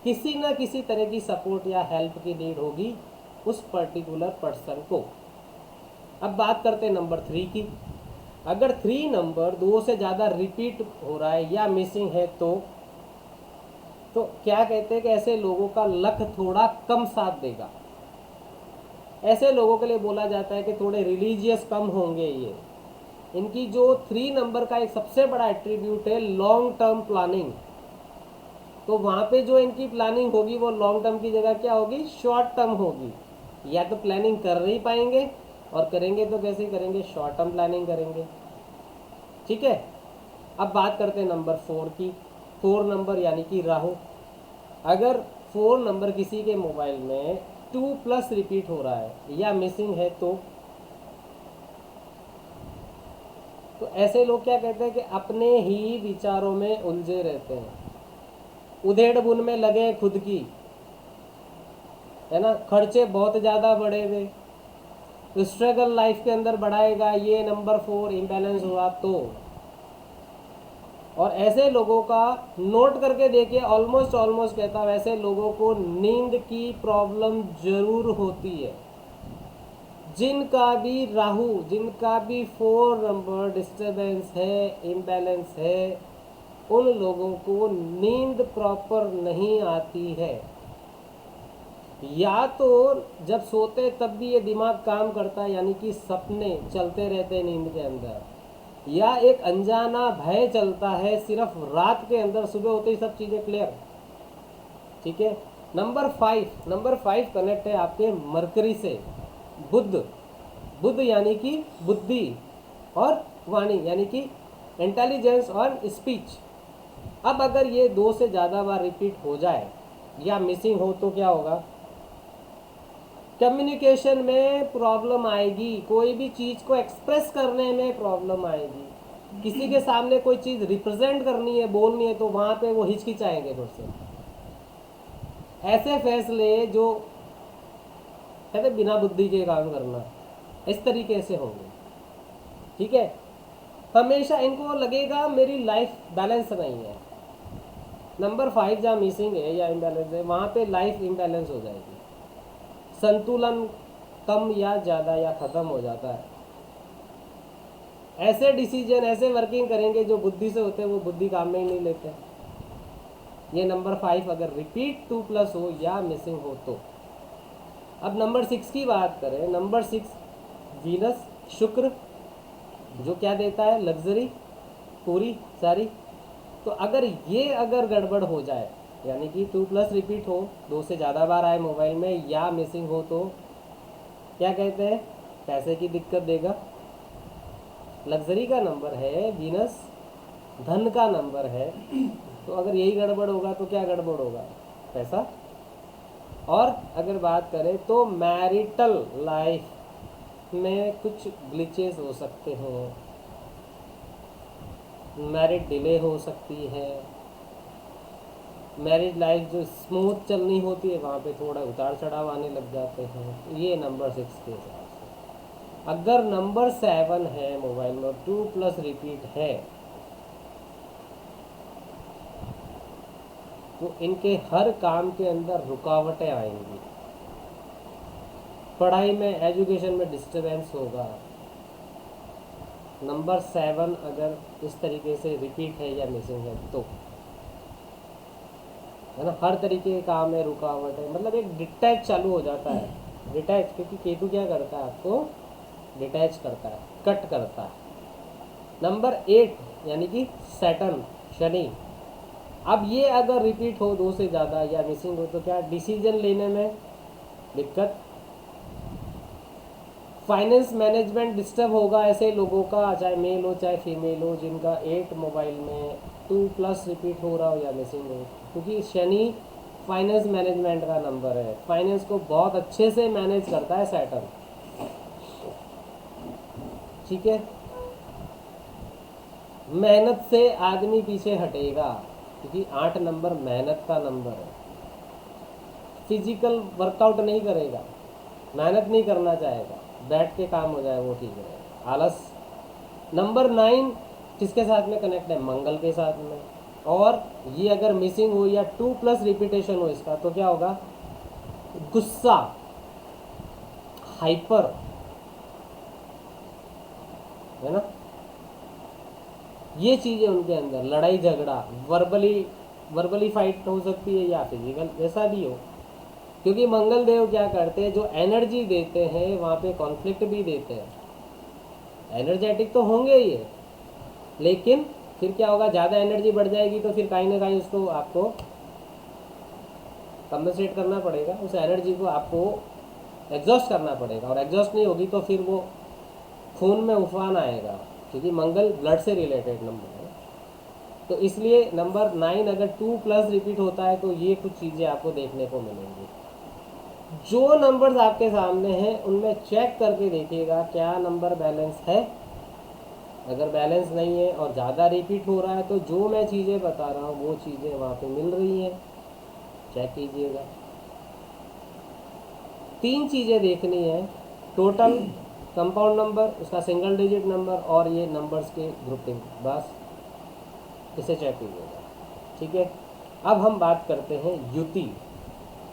किसी ना किसी तरह की सपोर्ट या हेल्प की नीड होगी उस पर्टिकुलर पर्सन को। अब बात करते हैं नंबर 3 की। अगर 3 नंबर 2 से ज़्यादा रिपीट हो रहा है या मिसिंग है तो क्या कहते हैं कि ऐसे लोगों का लक थोड़ा कम साथ देगा। ऐसे लोगों के लिए बोला जाता है कि थोड़े रिलीजियस कम होंगे ये। इनकी जो 3 नंबर का एक सबसे बड़ा एट्रीब्यूट है लॉन्ग टर्म प्लानिंग, तो वहाँ पे जो इनकी प्लानिंग होगी वो लॉन्ग टर्म की जगह क्या होगी, शॉर्ट टर्म होगी। या तो प्लानिंग कर नहीं पाएंगे, और करेंगे तो कैसे करेंगे, शॉर्ट टर्म प्लानिंग करेंगे, ठीक है। अब बात करते हैं नंबर 4 की। 4 नंबर यानी कि राहु। अगर 4 नंबर किसी के मोबाइल में 2+ रिपीट हो रहा है या मिसिंग है तो ऐसे लोग क्या कहते हैं कि अपने ही विचारों में उलझे रहते हैं, उधेड़ बुन में लगे खुद की, है ना, खर्चे बहुत ज़्यादा बढ़े हुए, तो स्ट्रगल लाइफ के अंदर बढ़ाएगा ये नंबर 4 इम्बैलेंस हुआ तो। और ऐसे लोगों का नोट करके देखिए, ऑलमोस्ट कहता हूँ, ऐसे लोगों को नींद की प्रॉब्लम जरूर होती है। जिनका भी राहु, जिनका भी 4 नंबर डिस्टर्बेंस है, इम्बैलेंस है, उन लोगों को नींद प्रॉपर नहीं आती है। या तो जब सोते तब भी ये दिमाग काम करता है, यानी कि सपने चलते रहते हैं नींद के अंदर, या एक अनजाना भय चलता है सिर्फ रात के अंदर, सुबह होते ही सब चीज़ें क्लियर, ठीक है। नंबर 5 कनेक्ट है आपके मरकरी से, बुध यानी कि बुद्धि और वाणी यानी कि इंटेलिजेंस और स्पीच। अब अगर ये 2 से ज़्यादा बार रिपीट हो जाए या मिसिंग हो तो क्या होगा, कम्युनिकेशन में प्रॉब्लम आएगी, कोई भी चीज़ को एक्सप्रेस करने में प्रॉब्लम आएगी, किसी के सामने कोई चीज़ रिप्रेजेंट करनी है, बोलनी है, तो वहाँ पे वो हिचकिचाएंगे खुद से। ऐसे फैसले जो कहते बिना बुद्धि के काम करना, इस तरीके से होंगे। ठीक है, हमेशा इनको लगेगा मेरी लाइफ बैलेंस नहीं है। नंबर 5 जहाँ मिसिंग है या इम्बैलेंस है, वहाँ पे लाइफ इम्बैलेंस हो जाएगी, संतुलन कम या ज़्यादा या ख़त्म हो जाता है। ऐसे डिसीजन, ऐसे वर्किंग करेंगे जो बुद्धि से होते हैं, वो बुद्धि काम में ही नहीं लेते। ये नंबर 5 अगर रिपीट 2+ हो या मिसिंग हो तो। अब नंबर 6 की बात करें, नंबर 6 वीनस, शुक्र, जो क्या देता है, लग्जरी पूरी सारी। तो अगर गड़बड़ हो जाए, यानी कि 2+ रिपीट हो, 2 से ज़्यादा बार आए मोबाइल में, या मिसिंग हो, तो क्या कहते हैं, पैसे की दिक्कत देगा। लग्जरी का नंबर है वीनस, धन का नंबर है, तो अगर यही गड़बड़ होगा तो क्या गड़बड़ होगा, पैसा। और अगर बात करें तो मैरिटल लाइफ में कुछ ग्लिचेस हो सकते हैं, मैरिज डिले हो सकती है, मैरिज लाइफ जो स्मूथ चलनी होती है वहाँ पे थोड़ा उतार चढ़ाव आने लग जाते हैं। ये नंबर 6 के हिसाब से। अगर नंबर 7 है मोबाइल में 2+ रिपीट है, तो इनके हर काम के अंदर रुकावटें आएंगी, पढ़ाई में, एजुकेशन में डिस्टर्बेंस होगा। नंबर 7 अगर इस तरीके से रिपीट है या मिसिंग है तो, है ना, हर तरीके के काम में रुकावट है, मतलब एक डिटैच चालू हो जाता है। डिटैच, क्योंकि केतु क्या करता है, आपको डिटैच करता है, कट करता है। नंबर 8 यानी कि सैटर्न, शनि, अब ये अगर रिपीट हो 2 से ज़्यादा या मिसिंग हो तो क्या, डिसीजन लेने में दिक्कत, फाइनेंस मैनेजमेंट डिस्टर्ब होगा ऐसे लोगों का, चाहे मेल हो चाहे फीमेल हो, जिनका 8 मोबाइल में 2+ रिपीट हो रहा हो या मिसिंग हो। क्योंकि शनि फाइनेंस मैनेजमेंट का नंबर है, फाइनेंस को बहुत अच्छे से मैनेज करता है सैटर्न। ठीक है, मेहनत से आदमी पीछे हटेगा, क्योंकि 8 नंबर मेहनत का नंबर है। फिजिकल वर्कआउट नहीं करेगा, मेहनत नहीं करना चाहेगा, बैठ के काम हो जाए वो ठीक है, आलस। नंबर 9 किसके साथ में कनेक्ट है, मंगल के साथ में। और ये अगर मिसिंग हो या 2+ रिपीटेशन हो इसका, तो क्या होगा, गुस्सा, हाइपर, है ना, ये चीज़ें उनके अंदर, लड़ाई झगड़ा, वर्बली फाइट हो सकती है या फिजिकल, जैसा भी हो। क्योंकि मंगल देव क्या करते हैं, जो एनर्जी देते हैं वहाँ पे कॉन्फ्लिक्ट भी देते हैं। एनर्जेटिक तो होंगे ही है, लेकिन फिर क्या होगा, ज़्यादा एनर्जी बढ़ जाएगी तो फिर कहीं ना कहीं उसको आपको कंपनसेट करना पड़ेगा, उस एनर्जी को आपको एग्जॉस्ट करना पड़ेगा, और एग्जॉस्ट नहीं होगी तो फिर वो खून में उफान आएगा, क्योंकि मंगल ब्लड से रिलेटेड नंबर है। तो इसलिए नंबर 9 अगर 2+ रिपीट होता है तो ये कुछ चीज़ें आपको देखने को मिलेंगी। जो नंबर्स आपके सामने हैं उनमें चेक करके देखिएगा क्या नंबर बैलेंस है। अगर बैलेंस नहीं है और ज़्यादा रिपीट हो रहा है तो जो मैं चीज़ें बता रहा हूँ वो चीज़ें वहाँ पे मिल रही हैं, चेक कीजिएगा। 3 चीज़ें देखनी है, टोटल, कंपाउंड नंबर, उसका सिंगल डिजिट नंबर, और ये नंबर्स के ग्रुपिंग, बस इसे चेक कीजिएगा। ठीक है, अब हम बात करते हैं युति।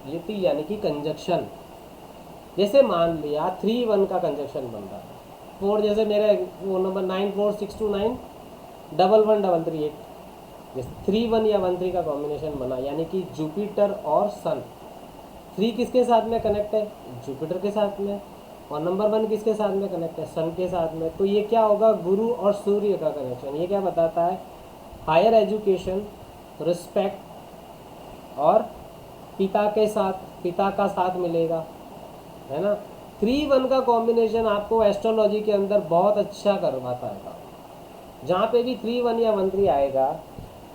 युति यानी कि कंजक्शन। जैसे मान लिया 3-1 का कंजक्शन बन रहा है, 4 जैसे मेरा वो नंबर 94629 1133, जैसे 3-1 या 1-3 का कॉम्बिनेशन बना, यानी कि जुपिटर और सन। 3 किसके साथ में कनेक्ट है, जुपिटर के साथ में, और नंबर 1 किसके साथ में कनेक्ट है, सन के साथ में। तो ये क्या होगा, गुरु और सूर्य का कनेक्शन। ये क्या बताता है, हायर एजुकेशन, रिस्पेक्ट, और पिता का साथ मिलेगा, है ना। 3-1 का कॉम्बिनेशन आपको एस्ट्रोलॉजी के अंदर बहुत अच्छा करवाता है। जहाँ पे भी 3-1 या 1-3 आएगा,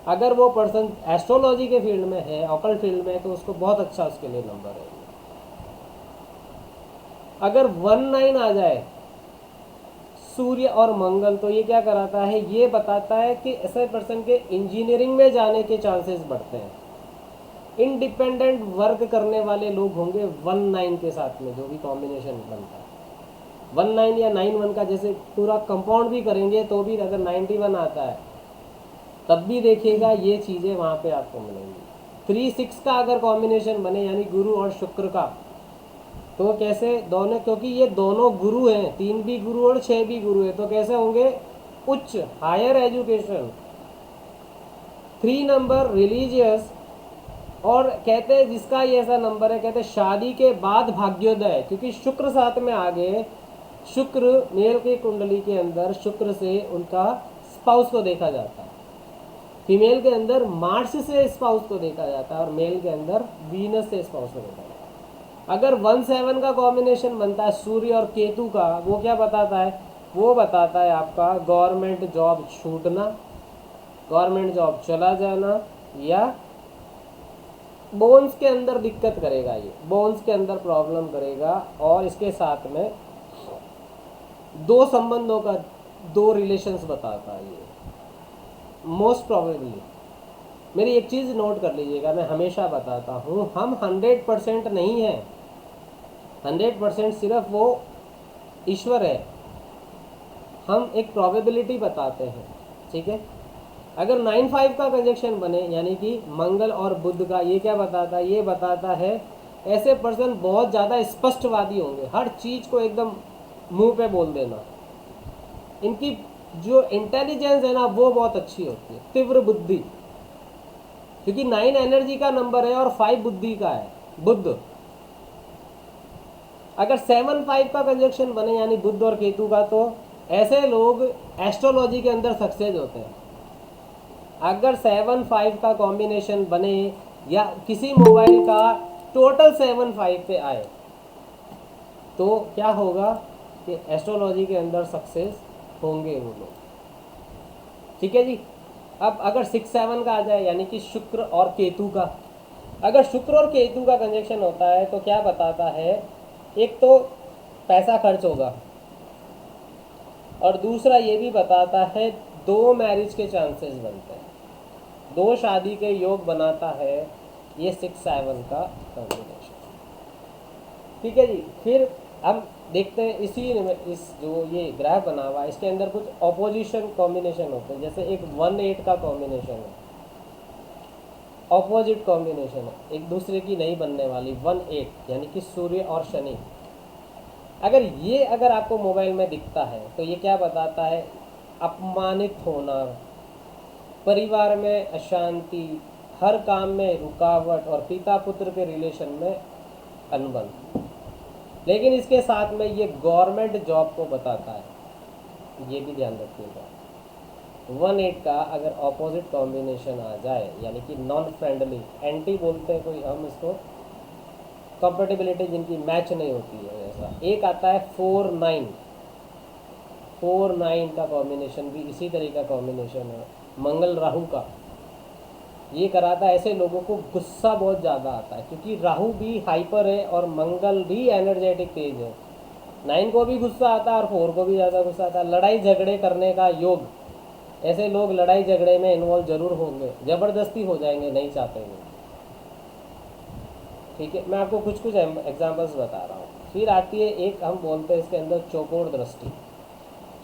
अगर वो पर्सन एस्ट्रोलॉजी के फील्ड में है, ऑकल्ट फील्ड में, तो उसको बहुत अच्छा उसके लिए नंबर है। अगर 1-9 आ जाए, सूर्य और मंगल, तो ये क्या कराता है, ये बताता है कि ऐसे पर्सन के इंजीनियरिंग में जाने के चांसेस बढ़ते हैं। इंडिपेंडेंट वर्क करने वाले लोग होंगे 1-9 के साथ में, जो भी कॉम्बिनेशन बनता है 1-9 या 9-1 का, जैसे पूरा कंपाउंड भी करेंगे तो भी अगर 91 आता है तब भी देखिएगा ये चीज़ें वहाँ पे आपको मिलेंगी। 3-6 का अगर कॉम्बिनेशन बने यानी गुरु और शुक्र का, तो कैसे दोनों, क्योंकि ये दोनों गुरु हैं, 3 भी गुरु और 6 भी गुरु है, तो कैसे होंगे उच्च हायर एजुकेशन। 3 नंबर रिलीजियस, और कहते हैं जिसका ये ऐसा नंबर है, कहते हैं शादी के बाद भाग्योदय, क्योंकि शुक्र साथ में आ गए। शुक्र मेल की कुंडली के अंदर शुक्र से उनका स्पाउस को देखा जाता है, फीमेल के अंदर मार्स से स्पाउस को देखा जाता है और मेल के अंदर वीनस से स्पाउस को देखा जाता है। अगर 1-7 का कॉम्बिनेशन बनता है सूर्य और केतु का, वो क्या बताता है, वो बताता है आपका गवर्नमेंट जॉब छूटना, गवर्नमेंट जॉब चला जाना, या बोन्स के अंदर दिक्कत करेगा, ये बोन्स के अंदर प्रॉब्लम करेगा। और इसके साथ में 2 संबंधों का 2 रिलेशंस बताता है ये मोस्ट प्रॉबेबली। मेरी एक चीज़ नोट कर लीजिएगा, मैं हमेशा बताता हूँ, हम 100% नहीं है, 100% सिर्फ वो ईश्वर है, हम एक प्रोबेबिलिटी बताते हैं, ठीक है। अगर 9-5 का कंजक्शन बने यानी कि मंगल और बुध का, ये क्या बताता है, ये बताता है ऐसे पर्सन बहुत ज़्यादा स्पष्टवादी होंगे, हर चीज़ को एकदम मुंह पे बोल देना, इनकी जो इंटेलिजेंस है ना वो बहुत अच्छी होती है, तीव्र बुद्धि, क्योंकि 9 एनर्जी का नंबर है और 5 बुद्धि का है, बुद्ध। अगर 7-5 का कंजक्शन बने यानी बुध और केतु का, तो ऐसे लोग एस्ट्रोलॉजी के अंदर सक्सेस होते हैं। अगर 7-5 का कॉम्बिनेशन बने या किसी मोबाइल का टोटल 7-5 पे आए, तो क्या होगा कि एस्ट्रोलॉजी के अंदर सक्सेस होंगे वो लोग, ठीक है जी। अब अगर 6-7 का आ जाए यानी कि शुक्र और केतु का, अगर शुक्र और केतु का कंजक्शन होता है तो क्या बताता है, एक तो पैसा खर्च होगा और दूसरा ये भी बताता है 2 मैरिज के चांसेस बनते हैं, 2 शादी के योग बनाता है ये 6-7 का कॉम्बिनेशन, ठीक है जी। फिर हम देखते हैं इसी में, इस जो ये ग्राफ बना हुआ है इसके अंदर कुछ ऑपोजिशन कॉम्बिनेशन होते हैं, जैसे एक 1-8 का कॉम्बिनेशन है, ऑपोजिट कॉम्बिनेशन है, एक दूसरे की नहीं बनने वाली 1-8 यानी कि सूर्य और शनि। अगर आपको मोबाइल में दिखता है तो ये क्या बताता है, अपमानित होना, परिवार में अशांति, हर काम में रुकावट और पिता पुत्र के रिलेशन में अनबन। लेकिन इसके साथ में ये गवर्नमेंट जॉब को बताता है, ये भी ध्यान रखिएगा। 1-8 का अगर ऑपोजिट कॉम्बिनेशन आ जाए यानी कि नॉन फ्रेंडली, एंटी बोलते हैं कोई, हम इसको कंपेटिबिलिटी जिनकी मैच नहीं होती है, ऐसा एक आता है 4-9, 4-9 का कॉम्बिनेशन भी इसी तरह का कॉम्बिनेशन है, मंगल राहु का। ये कराता है ऐसे लोगों को गुस्सा बहुत ज़्यादा आता है, क्योंकि राहु भी हाइपर है और मंगल भी एनर्जेटिक तेज है। 9 को भी गुस्सा आता है और 4 को भी ज़्यादा गुस्सा आता है, लड़ाई झगड़े करने का योग, ऐसे लोग लड़ाई झगड़े में इन्वॉल्व जरूर होंगे, ज़बरदस्ती हो जाएंगे, नहीं चाहते हैं, ठीक है। मैं आपको कुछ कुछ एग्जांपल्स बता रहा हूँ। फिर आती है एक, हम बोलते हैं इसके अंदर चौकोर दृष्टि।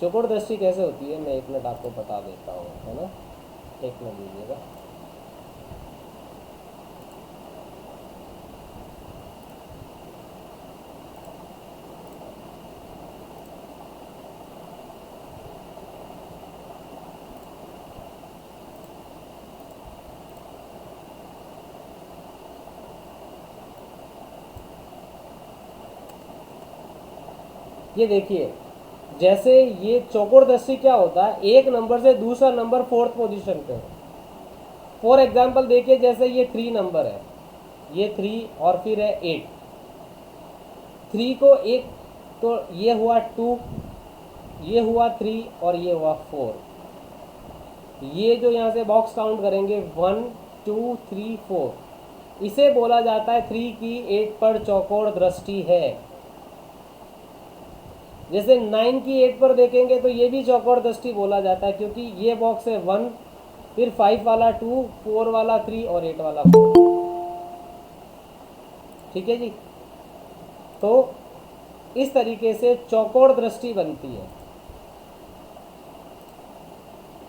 चौकोर दृष्टि कैसे होती है, मैं 1 मिनट आपको बता देता हूँ, है ना, 1 मिनट दीजिएगा। ये देखिए, जैसे ये चौकोर दृष्टि क्या होता है, एक नंबर से दूसरा नंबर 4th पोजीशन पे है। फॉर एग्जांपल देखिए, जैसे ये 3 नंबर है, ये 3 और फिर है 8, 3 को एक, तो ये हुआ 2, ये हुआ 3 और ये हुआ 4। ये जो यहाँ से बॉक्स काउंट करेंगे 1 2 3 4, इसे बोला जाता है 3 की 8 पर चौकोर दृष्टि है। जैसे 9 की 8 पर देखेंगे तो ये भी चौकोर दृष्टि बोला जाता है, क्योंकि ये बॉक्स है 1, फिर 5 वाला 2, 4 वाला 3 और 8 वाला 4। ठीक है जी। तो इस तरीके से चौकोर दृष्टि बनती है,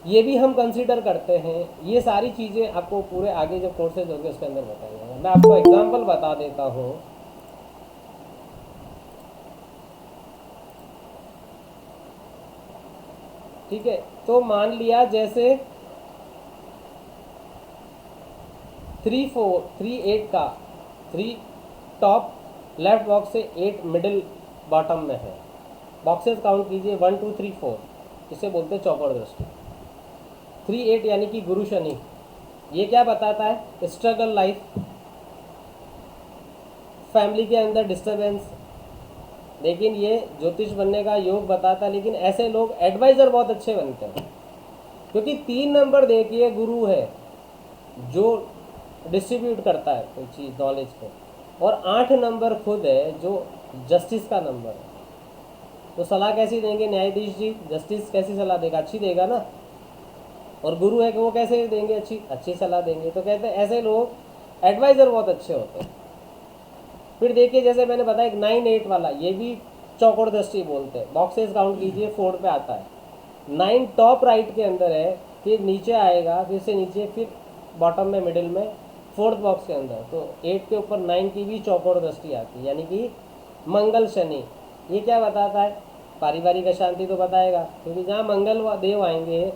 ये भी हम कंसीडर करते हैं। ये सारी चीज़ें आपको पूरे आगे जो कोर्सेज होंगे उसके अंदर बताया जाएगा। मैं आपको एग्जांपल बता देता हूँ। ठीक है, तो मान लिया जैसे 3 का 3 टॉप लेफ्ट बॉक्स से 8 मिडिल बॉटम में है। बॉक्सेस काउंट कीजिए 1 2 3 4, इसे बोलते हैं चौकोर दृष्टि। 3 8 यानी कि गुरु शनि। ये क्या बताता है? स्ट्रगल लाइफ, फैमिली के अंदर डिस्टर्बेंस। लेकिन ये ज्योतिष बनने का योग बताता है, लेकिन ऐसे लोग एडवाइज़र बहुत अच्छे बनते हैं, क्योंकि 3 नंबर देखिए गुरु है जो डिस्ट्रीब्यूट करता है कोई चीज़ नॉलेज को, और 8 नंबर खुद है जो जस्टिस का नंबर है। तो सलाह कैसी देंगे न्यायाधीश जी? जस्टिस कैसी सलाह देगा? अच्छी देगा ना। और गुरु है कि वो कैसे देंगे? अच्छी सलाह देंगे। तो कहते हैं ऐसे लोग एडवाइज़र बहुत अच्छे होते हैं। फिर देखिए जैसे मैंने बताया एक 9 8 वाला, ये भी चौकोर दृष्टि बोलते हैं। बॉक्सेस काउंट कीजिए 4 पे आता है। 9 टॉप राइट के अंदर है, फिर नीचे आएगा, फिर से नीचे, फिर बॉटम में मिडिल में 4th बॉक्स के अंदर। तो 8 के ऊपर 9 की भी चौकोर दृष्टि आती है, यानी कि मंगल शनि। ये क्या बताता है? पारिवारिक अशांति तो बताएगा, क्योंकि जहाँ मंगल व देव आएंगे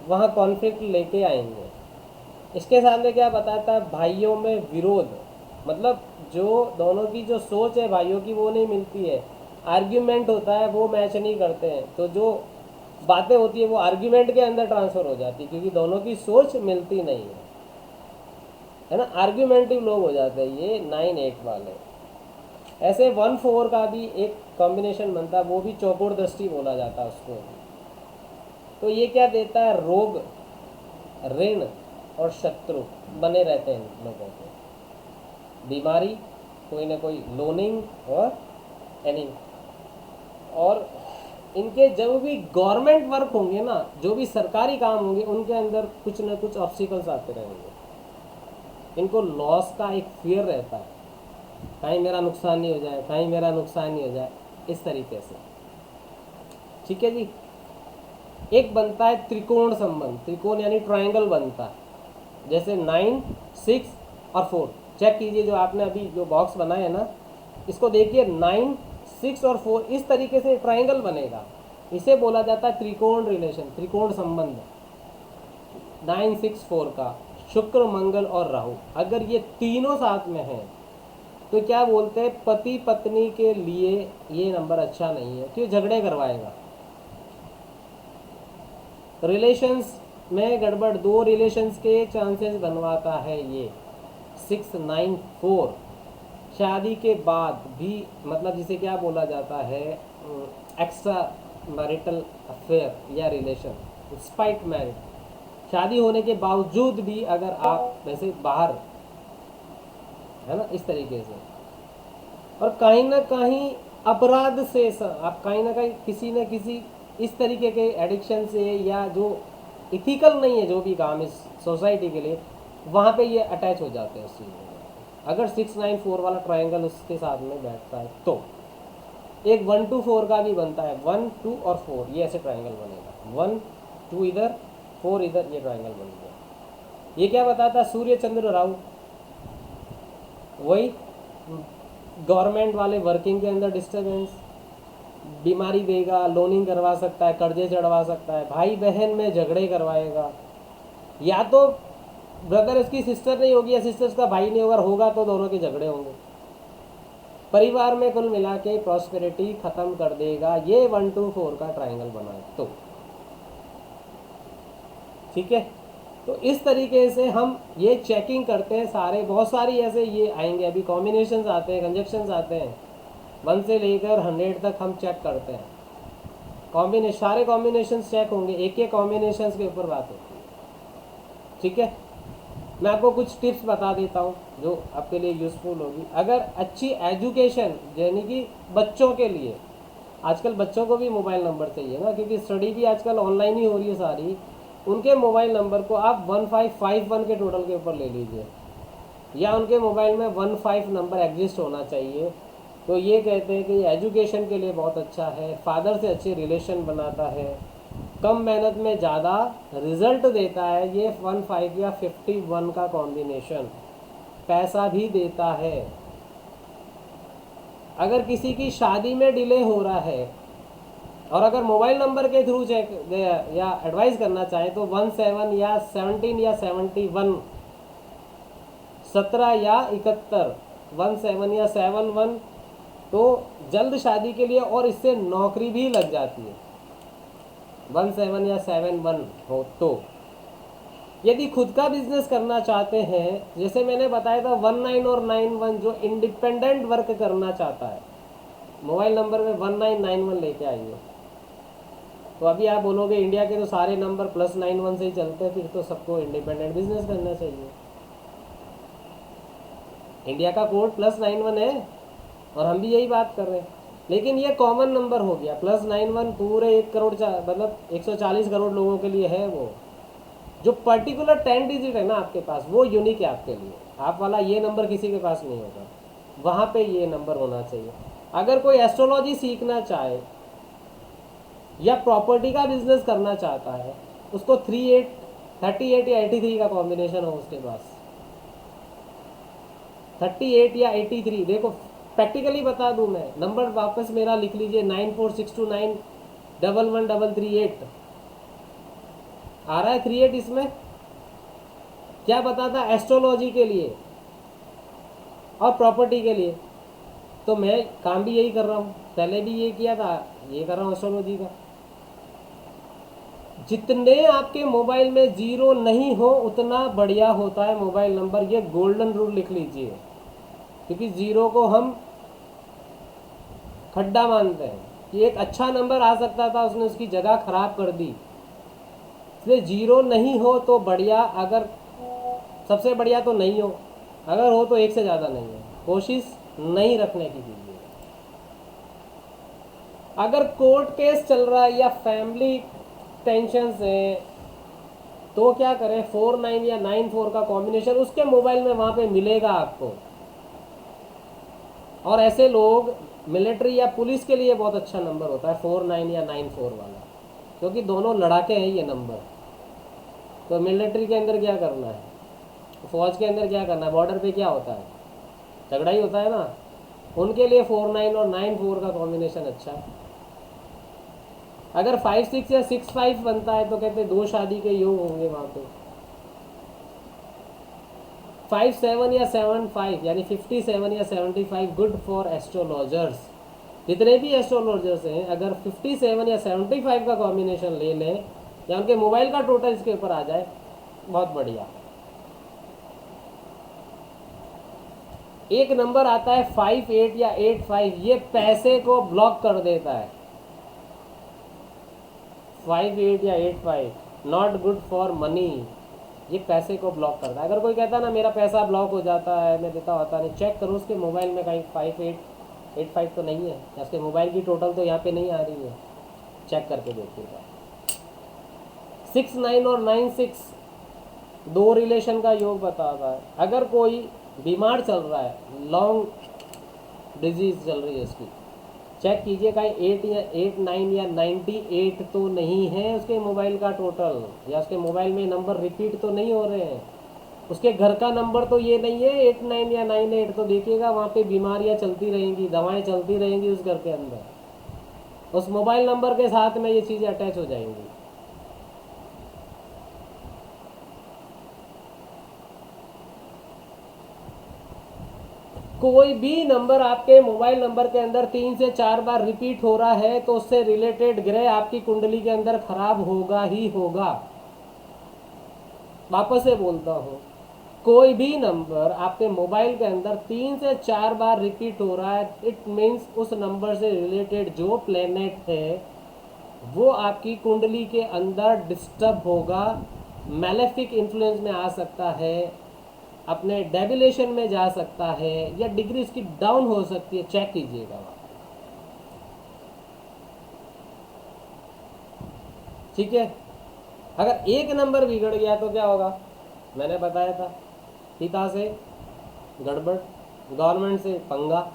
वहाँ कॉन्फ्लिक्ट लेके आएंगे। इसके सामने क्या बताता है? भाइयों में विरोध, मतलब जो दोनों की जो सोच है भाइयों की वो नहीं मिलती है, आर्ग्यूमेंट होता है, वो मैच नहीं करते हैं। तो जो बातें होती है वो आर्ग्यूमेंट के अंदर ट्रांसफ़र हो जाती है, क्योंकि दोनों की सोच मिलती नहीं है ना। आर्ग्यूमेंटिव लोग हो जाते हैं ये 9 8 वाले। ऐसे 1 4 का भी एक कॉम्बिनेशन बनता है, वो भी चौकोर दृष्टि बोला जाता है उसको। तो ये क्या देता है? रोग, ऋण और शत्रु बने रहते हैं लोगों को, बीमारी, कोई ना कोई लोनिंग और एनिंग। और इनके जब भी गवर्नमेंट वर्क होंगे ना, जो भी सरकारी काम होंगे, उनके अंदर कुछ ना कुछ ऑब्स्टिकल्स आते रहेंगे। इनको लॉस का एक फियर रहता है, कहीं मेरा नुकसान नहीं हो जाए, कहीं मेरा नुकसान नहीं हो जाए, इस तरीके से। ठीक है जी। एक बनता है त्रिकोण संबंध। त्रिकोण यानी ट्रायंगल बनता है, जैसे 9 6 और 4। चेक कीजिए जो आपने अभी जो बॉक्स बनाया है ना, इसको देखिए 9 6 और 4 इस तरीके से ट्रायंगल बनेगा। इसे बोला जाता है त्रिकोण रिलेशन, त्रिकोण संबंध। 9 6 4 का शुक्र मंगल और राहु, अगर ये तीनों साथ में हैं तो क्या बोलते हैं? पति पत्नी के लिए ये नंबर अच्छा नहीं है, क्यों? झगड़े करवाएगा। रिलेशंस में गड़बड़, 2 रिलेशंस के चांसेस बनवाता है ये 6 9 4। शादी के बाद भी, मतलब जिसे क्या बोला जाता है? एक्स्ट्रा मैरिटल अफेयर या रिलेशन, स्पाइट मैरिज। शादी होने के बावजूद भी अगर आप वैसे बाहर, है ना, इस तरीके से, और कहीं ना कहीं अपराध से आप कहीं ना कहीं किसी न किसी इस तरीके के एडिक्शन से, या जो इथिकल नहीं है जो भी काम इस सोसाइटी के लिए, वहाँ पे ये अटैच हो जाते हैं उस चीज़ में। अगर 6 9 4 वाला ट्रायंगल उसके साथ में बैठता है तो एक 1 2 4 का भी बनता है। 1 2 और 4 ये ऐसे ट्रायंगल बनेगा, 1 2 इधर 4 इधर, ये ट्रायंगल बन गया। ये क्या बताता है? सूर्य चंद्र राहु, वही गवर्नमेंट वाले वर्किंग के अंदर डिस्टर्बेंस, बीमारी देगा, लोनिंग करवा सकता है, कर्जे चढ़वा सकता है, भाई बहन में झगड़े करवाएगा, या तो ब्रदर इसकी सिस्टर नहीं होगी या सिस्टर का भाई नहीं होगा तो दोनों के झगड़े होंगे। परिवार में कुल मिला के प्रॉस्पेरिटी खत्म कर देगा ये 1 2 4 का ट्रायंगल बना है तो। ठीक है, तो इस तरीके से हम ये चेकिंग करते हैं सारे, बहुत सारी ऐसे ये आएंगे अभी कॉम्बिनेशंस आते हैं, कंजक्शंस आते हैं, 1 से लेकर 100 तक हम चेक करते हैं। कॉम्बिनेशन, सारे कॉम्बिनेशंस चेक होंगे, एक एक कॉम्बिनेशंस के ऊपर बात होती है। ठीक है, मैं आपको कुछ टिप्स बता देता हूँ जो आपके लिए यूज़फुल होगी। अगर अच्छी एजुकेशन, यानी कि बच्चों के लिए, आजकल बच्चों को भी मोबाइल नंबर चाहिए ना, क्योंकि स्टडी भी आजकल ऑनलाइन ही हो रही है सारी। उनके मोबाइल नंबर को आप 1551 के टोटल के ऊपर ले लीजिए, या उनके मोबाइल में 15 नंबर एग्जिस्ट होना चाहिए। तो ये कहते हैं कि ये एजुकेशन के लिए बहुत अच्छा है, फादर से अच्छे रिलेशन बनाता है, कम मेहनत में ज़्यादा रिजल्ट देता है। ये 15 या 51 का कॉम्बिनेशन पैसा भी देता है। अगर किसी की शादी में डिले हो रहा है और अगर मोबाइल नंबर के थ्रू चेक या एडवाइस करना चाहे तो 17 या 17 या 71, 17 या 71, 17 या 71, तो जल्द शादी के लिए और इससे नौकरी भी लग जाती है। 17 या 71 हो तो यदि खुद का बिजनेस करना चाहते हैं, जैसे मैंने बताया था 19 और 91, जो इंडिपेंडेंट वर्क करना चाहता है मोबाइल नंबर में 1991 लेके आइए। तो अभी आप बोलोगे इंडिया के तो सारे नंबर +91 से ही चलते हैं, फिर तो सबको इंडिपेंडेंट बिजनेस करना चाहिए। इंडिया का कोड +91 है और हम भी यही बात कर रहे हैं, लेकिन ये कॉमन नंबर हो गया। +91 पूरे 1 करोड़ मतलब 140 करोड़ लोगों के लिए है। वो जो पर्टिकुलर 10 डिजिट है ना आपके पास, वो यूनिक है आपके लिए। आप वाला ये नंबर किसी के पास नहीं होगा, वहाँ पे ये नंबर होना चाहिए। अगर कोई एस्ट्रोलॉजी सीखना चाहे या प्रॉपर्टी का बिजनेस करना चाहता है, उसको 38 या 83 का कॉम्बिनेशन हो उसके पास, 38 या 83। देखो प्रैक्टिकली बता दूं मैं, नंबर वापस मेरा लिख लीजिए 9462911338। आ रहा है 38 इसमें? क्या बताता एस्ट्रोलॉजी के लिए और प्रॉपर्टी के लिए। तो मैं काम भी यही कर रहा हूँ, पहले भी ये किया था, ये कर रहा हूँ एस्ट्रोलॉजी का। जितने आपके मोबाइल में जीरो नहीं हो उतना बढ़िया होता है मोबाइल नंबर। ये गोल्डन रूल लिख लीजिए, क्योंकि जीरो को हम खड्डा मानते हैं कि एक अच्छा नंबर आ सकता था, उसने उसकी जगह खराब कर दी। इसलिए जीरो नहीं हो तो बढ़िया, अगर सबसे बढ़िया तो नहीं हो, अगर हो तो एक से ज़्यादा नहीं हो, कोशिश नहीं रखने की कीजिए। अगर कोर्ट केस चल रहा है या फैमिली टेंशन है तो क्या करें, 49 या 94 का कॉम्बिनेशन उसके मोबाइल में वहाँ पे मिलेगा आपको। और ऐसे लोग मिलिट्री या पुलिस के लिए बहुत अच्छा नंबर होता है 49 या 94 वाला, क्योंकि दोनों लड़ाके हैं ये नंबर। तो मिलिट्री के अंदर क्या करना है, फौज के अंदर क्या करना है, बॉर्डर पे क्या होता है, झगड़ा ही होता है ना, उनके लिए 49 और 94 का कॉम्बिनेशन अच्छा है। अगर 56 या 65 बनता है तो कहते हैं 2 शादी के योग होंगे वहाँ पे। 57 या 75 यानी 57 या 75 गुड फॉर एस्ट्रोलॉजर्स। जितने भी एस्ट्रोलॉजर्स हैं, अगर 57 या 75 का कॉम्बिनेशन ले लें या उनके मोबाइल का टोटल इसके ऊपर आ जाए, बहुत बढ़िया। एक नंबर आता है 58 या 85, ये पैसे को ब्लॉक कर देता है। 58 या 85 नॉट गुड फॉर मनी, ये पैसे को ब्लॉक करता है। अगर कोई कहता है ना मेरा पैसा ब्लॉक हो जाता है, मैं देता होता नहीं, चेक करो उसके मोबाइल में कहीं 5885 तो नहीं है, या उसके मोबाइल की टोटल तो यहाँ पे नहीं आ रही है, चेक करके देखिएगा। 69 और 96 दो रिलेशन का योग बताता है। अगर कोई बीमार चल रहा है, लॉन्ग डिजीज चल रही है उसकी, चेक कीजिए कहीं 8 या 89 या 98 तो नहीं है उसके मोबाइल का टोटल, या उसके मोबाइल में नंबर रिपीट तो नहीं हो रहे हैं, उसके घर का नंबर तो ये नहीं है 89 या 98। तो देखिएगा वहाँ पे बीमारियाँ चलती रहेंगी, दवाएं चलती रहेंगी उस घर के अंदर, उस मोबाइल नंबर के साथ में ये चीज़ें अटैच हो जाएंगी। कोई भी नंबर आपके मोबाइल नंबर के अंदर 3 से 4 बार रिपीट हो रहा है तो उससे रिलेटेड ग्रह आपकी कुंडली के अंदर खराब होगा ही होगा। वापस से बोलता हूँ, कोई भी नंबर आपके मोबाइल के अंदर 3 से 4 बार रिपीट हो रहा है, इट मीन्स उस नंबर से रिलेटेड जो प्लेनेट है वो आपकी कुंडली के अंदर डिस्टर्ब होगा, मैलेफिक इन्फ्लुएंस में आ सकता है, अपने डेबिलेशन में जा सकता है, या डिग्री उसकी डाउन हो सकती है। चेक कीजिएगा वहाँ, ठीक है। अगर एक नंबर बिगड़ गया तो क्या होगा, मैंने बताया था, पिता से गड़बड़, गवर्नमेंट से पंगा।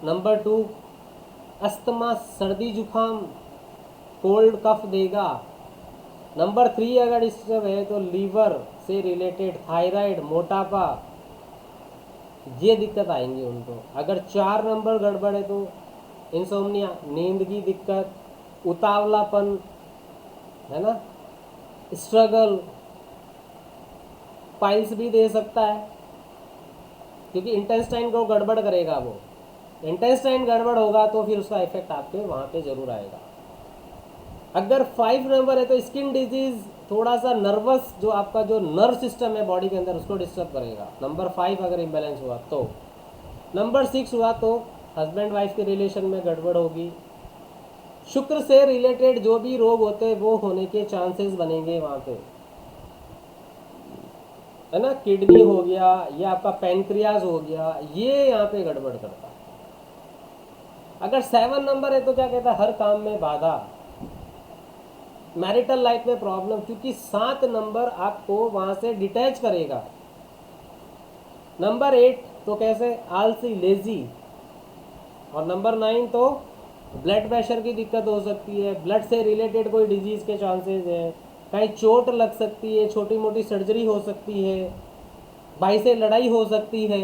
नंबर 2, अस्थमा, सर्दी जुकाम, कोल्ड कफ देगा। नंबर 3, अगर डिस्टर्ब है तो लीवर से रिलेटेड, थायराइड, मोटापा, ये दिक्कत आएंगी उनको। अगर 4 नंबर गड़बड़ है तो इंसोम्निया, नींद की दिक्कत, उतावलापन, है ना, स्ट्रगल, पाइल्स भी दे सकता है, क्योंकि इंटेस्टाइन को गड़बड़ करेगा वो। इंटेस्टाइन गड़बड़ होगा तो फिर उसका इफेक्ट आपके वहाँ पे ज़रूर आएगा। अगर 5 नंबर है तो स्किन डिजीज़, थोड़ा सा नर्वस, जो आपका जो नर्व सिस्टम है बॉडी के अंदर, उसको डिस्टर्ब करेगा। नंबर 5 अगर इम्बैलेंस हुआ तो। नंबर 6 हुआ तो हस्बैंड वाइफ के रिलेशन में गड़बड़ होगी। शुक्र से रिलेटेड जो भी रोग होते हैं वो होने के चांसेस बनेंगे वहाँ पे, है ना। किडनी हो गया, या आपका पैनक्रियाज हो गया, ये यहाँ पे गड़बड़ करता है। अगर 7 नंबर है तो क्या कहता है, हर काम में बाधा, मैरिटल लाइफ में प्रॉब्लम, क्योंकि 7 नंबर आपको वहाँ से डिटैच करेगा। नंबर 8 तो कैसे, आलसी, लेजी। और नंबर 9 तो ब्लड प्रेशर की दिक्कत हो सकती है, ब्लड से रिलेटेड कोई डिजीज़ के चांसेस हैं, कहीं चोट लग सकती है, छोटी मोटी सर्जरी हो सकती है, भाई से लड़ाई हो सकती है।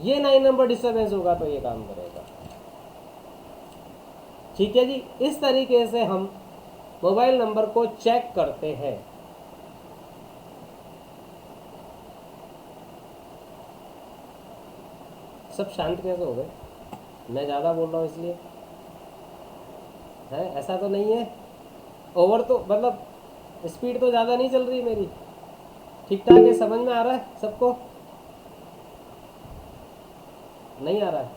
ये 9 नंबर डिस्टर्बेंस होगा तो ये काम करेगा। ठीक है जी, इस तरीके से हम मोबाइल नंबर को चेक करते हैं। सब शांत कैसे हो गए? मैं ज़्यादा बोल रहा हूँ इसलिए है? ऐसा तो नहीं है? ओवर तो मतलब स्पीड तो ज़्यादा नहीं चल रही मेरी? ठीक ठाक है? समझ में आ रहा है सबको? नहीं आ रहा है?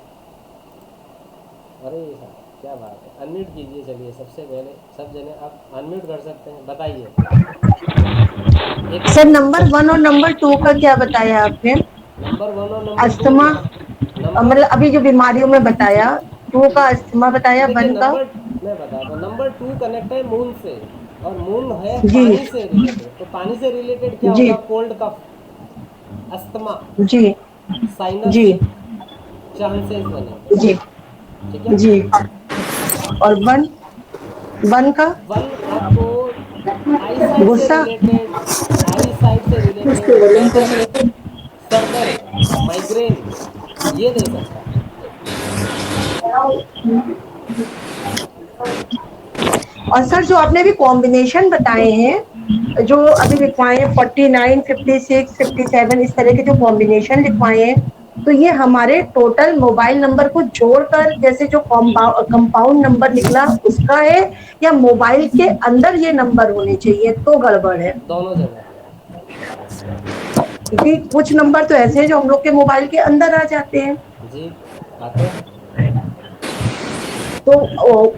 अरे साहब क्या बात है, अनम्यूट कीजिए। चलिए सबसे पहले सब जने आप अनम्यूट कर सकते हैं, बताइए। सर नंबर 1 और नंबर 2 का क्या बताया आपने? नंबर 1 और नंबर 2 अस्थमा, नंबर, मतलब अभी जो बीमारियों में बताया, 2 का अस्थमा बताया, देखिए 1 का? नंबर, मैं बताता हूँ, नंबर 2 कनेक्ट है मून से, और मून है जी पानी से रिलेटेड। तो पानी से रिलेटेड क्या जी होगा, कोल्ड कफ, अस्थमा, जी साइनस जी चांसेस बनेंगे। जी ठीक है। जी। और 1, 1 का? 1 आपको आई साइट से गुस्सा। रिलेटेड, आई साइट से रिलेटेड हेडेक, सर दर्द, माइग्रेन, ये दे सकता है। और सर जो आपने भी कॉम्बिनेशन बताए हैं, जो अभी लिखवाए हैं 49, 56, 57, इस तरह के जो कॉम्बिनेशन लिखवाए हैं, तो ये हमारे टोटल मोबाइल नंबर को जोड़कर, जैसे जो कंपाउंड नंबर निकला उसका है, या मोबाइल के अंदर ये नंबर होने चाहिए तो गड़बड़ है? दोनों जगह। क्योंकि कुछ नंबर तो ऐसे हैं जो हम लोग के मोबाइल के अंदर आ जाते हैं, जी आते हैं। तो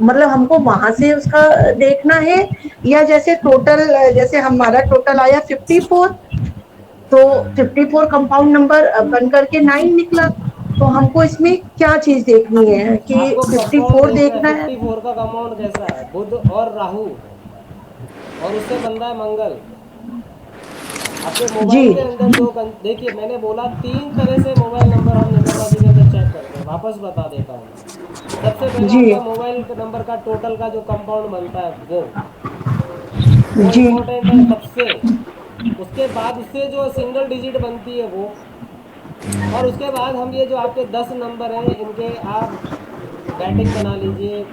मतलब हमको वहां से उसका देखना है, या जैसे टोटल, जैसे हमारा टोटल आया 54, तो 54 कंपाउंड नंबर बन करके 9 निकला, तो हमको इसमें क्या चीज देखनी है कि आपको कंपाउंड 54 देखना है, देखना है? 54 का कंपाउंड कैसा है, बुध और राहु, और उससे बन रहा है मंगल। आपके जी मोबाइल के अंदर जो देखिए मैंने बोला 3 तरह से मोबाइल नंबर हम न्यूमरोलॉजी के अंदर चेक करते हैं, वापस बता देता हूँ मैं। सबसे पहले जी आपका मोबाइल नंबर का टोटल का जो कंपाउंड बनता है वो जी इम्पोर्टेंट है सबसे। उसके बाद उससे जो सिंगल डिजिट बनती है वो, और उसके बाद हम ये जो आपके 10 नंबर हैं इनके आप बैटिंग बना लीजिए,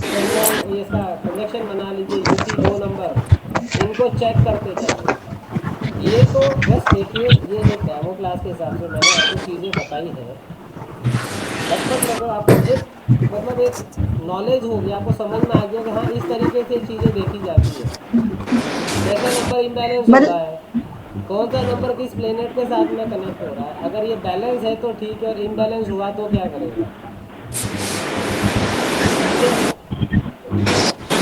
पेंडेंट, ये इसका कंजक्शन बना लीजिए, यूपी 2 नंबर, इनको चेक करते जाइए। ये तो जस्ट देखिए, ये एक डेमो क्लास के हिसाब से मैंने आपको चीज़ें बताई है। बचपन में तो आपको एक मतलब एक नॉलेज हो गया, आपको समझ में आ गया कि हाँ इस तरीके से चीज़ें देखी जाती है। कैसे नंबर इम्बैलेंस हो रहा मतलब है, कौन सा नंबर किस प्लेनेट के साथ में कनेक्ट हो रहा है, अगर ये बैलेंस है तो ठीक है, और इम्बैलेंस हुआ तो क्या करेगा। ठीक है,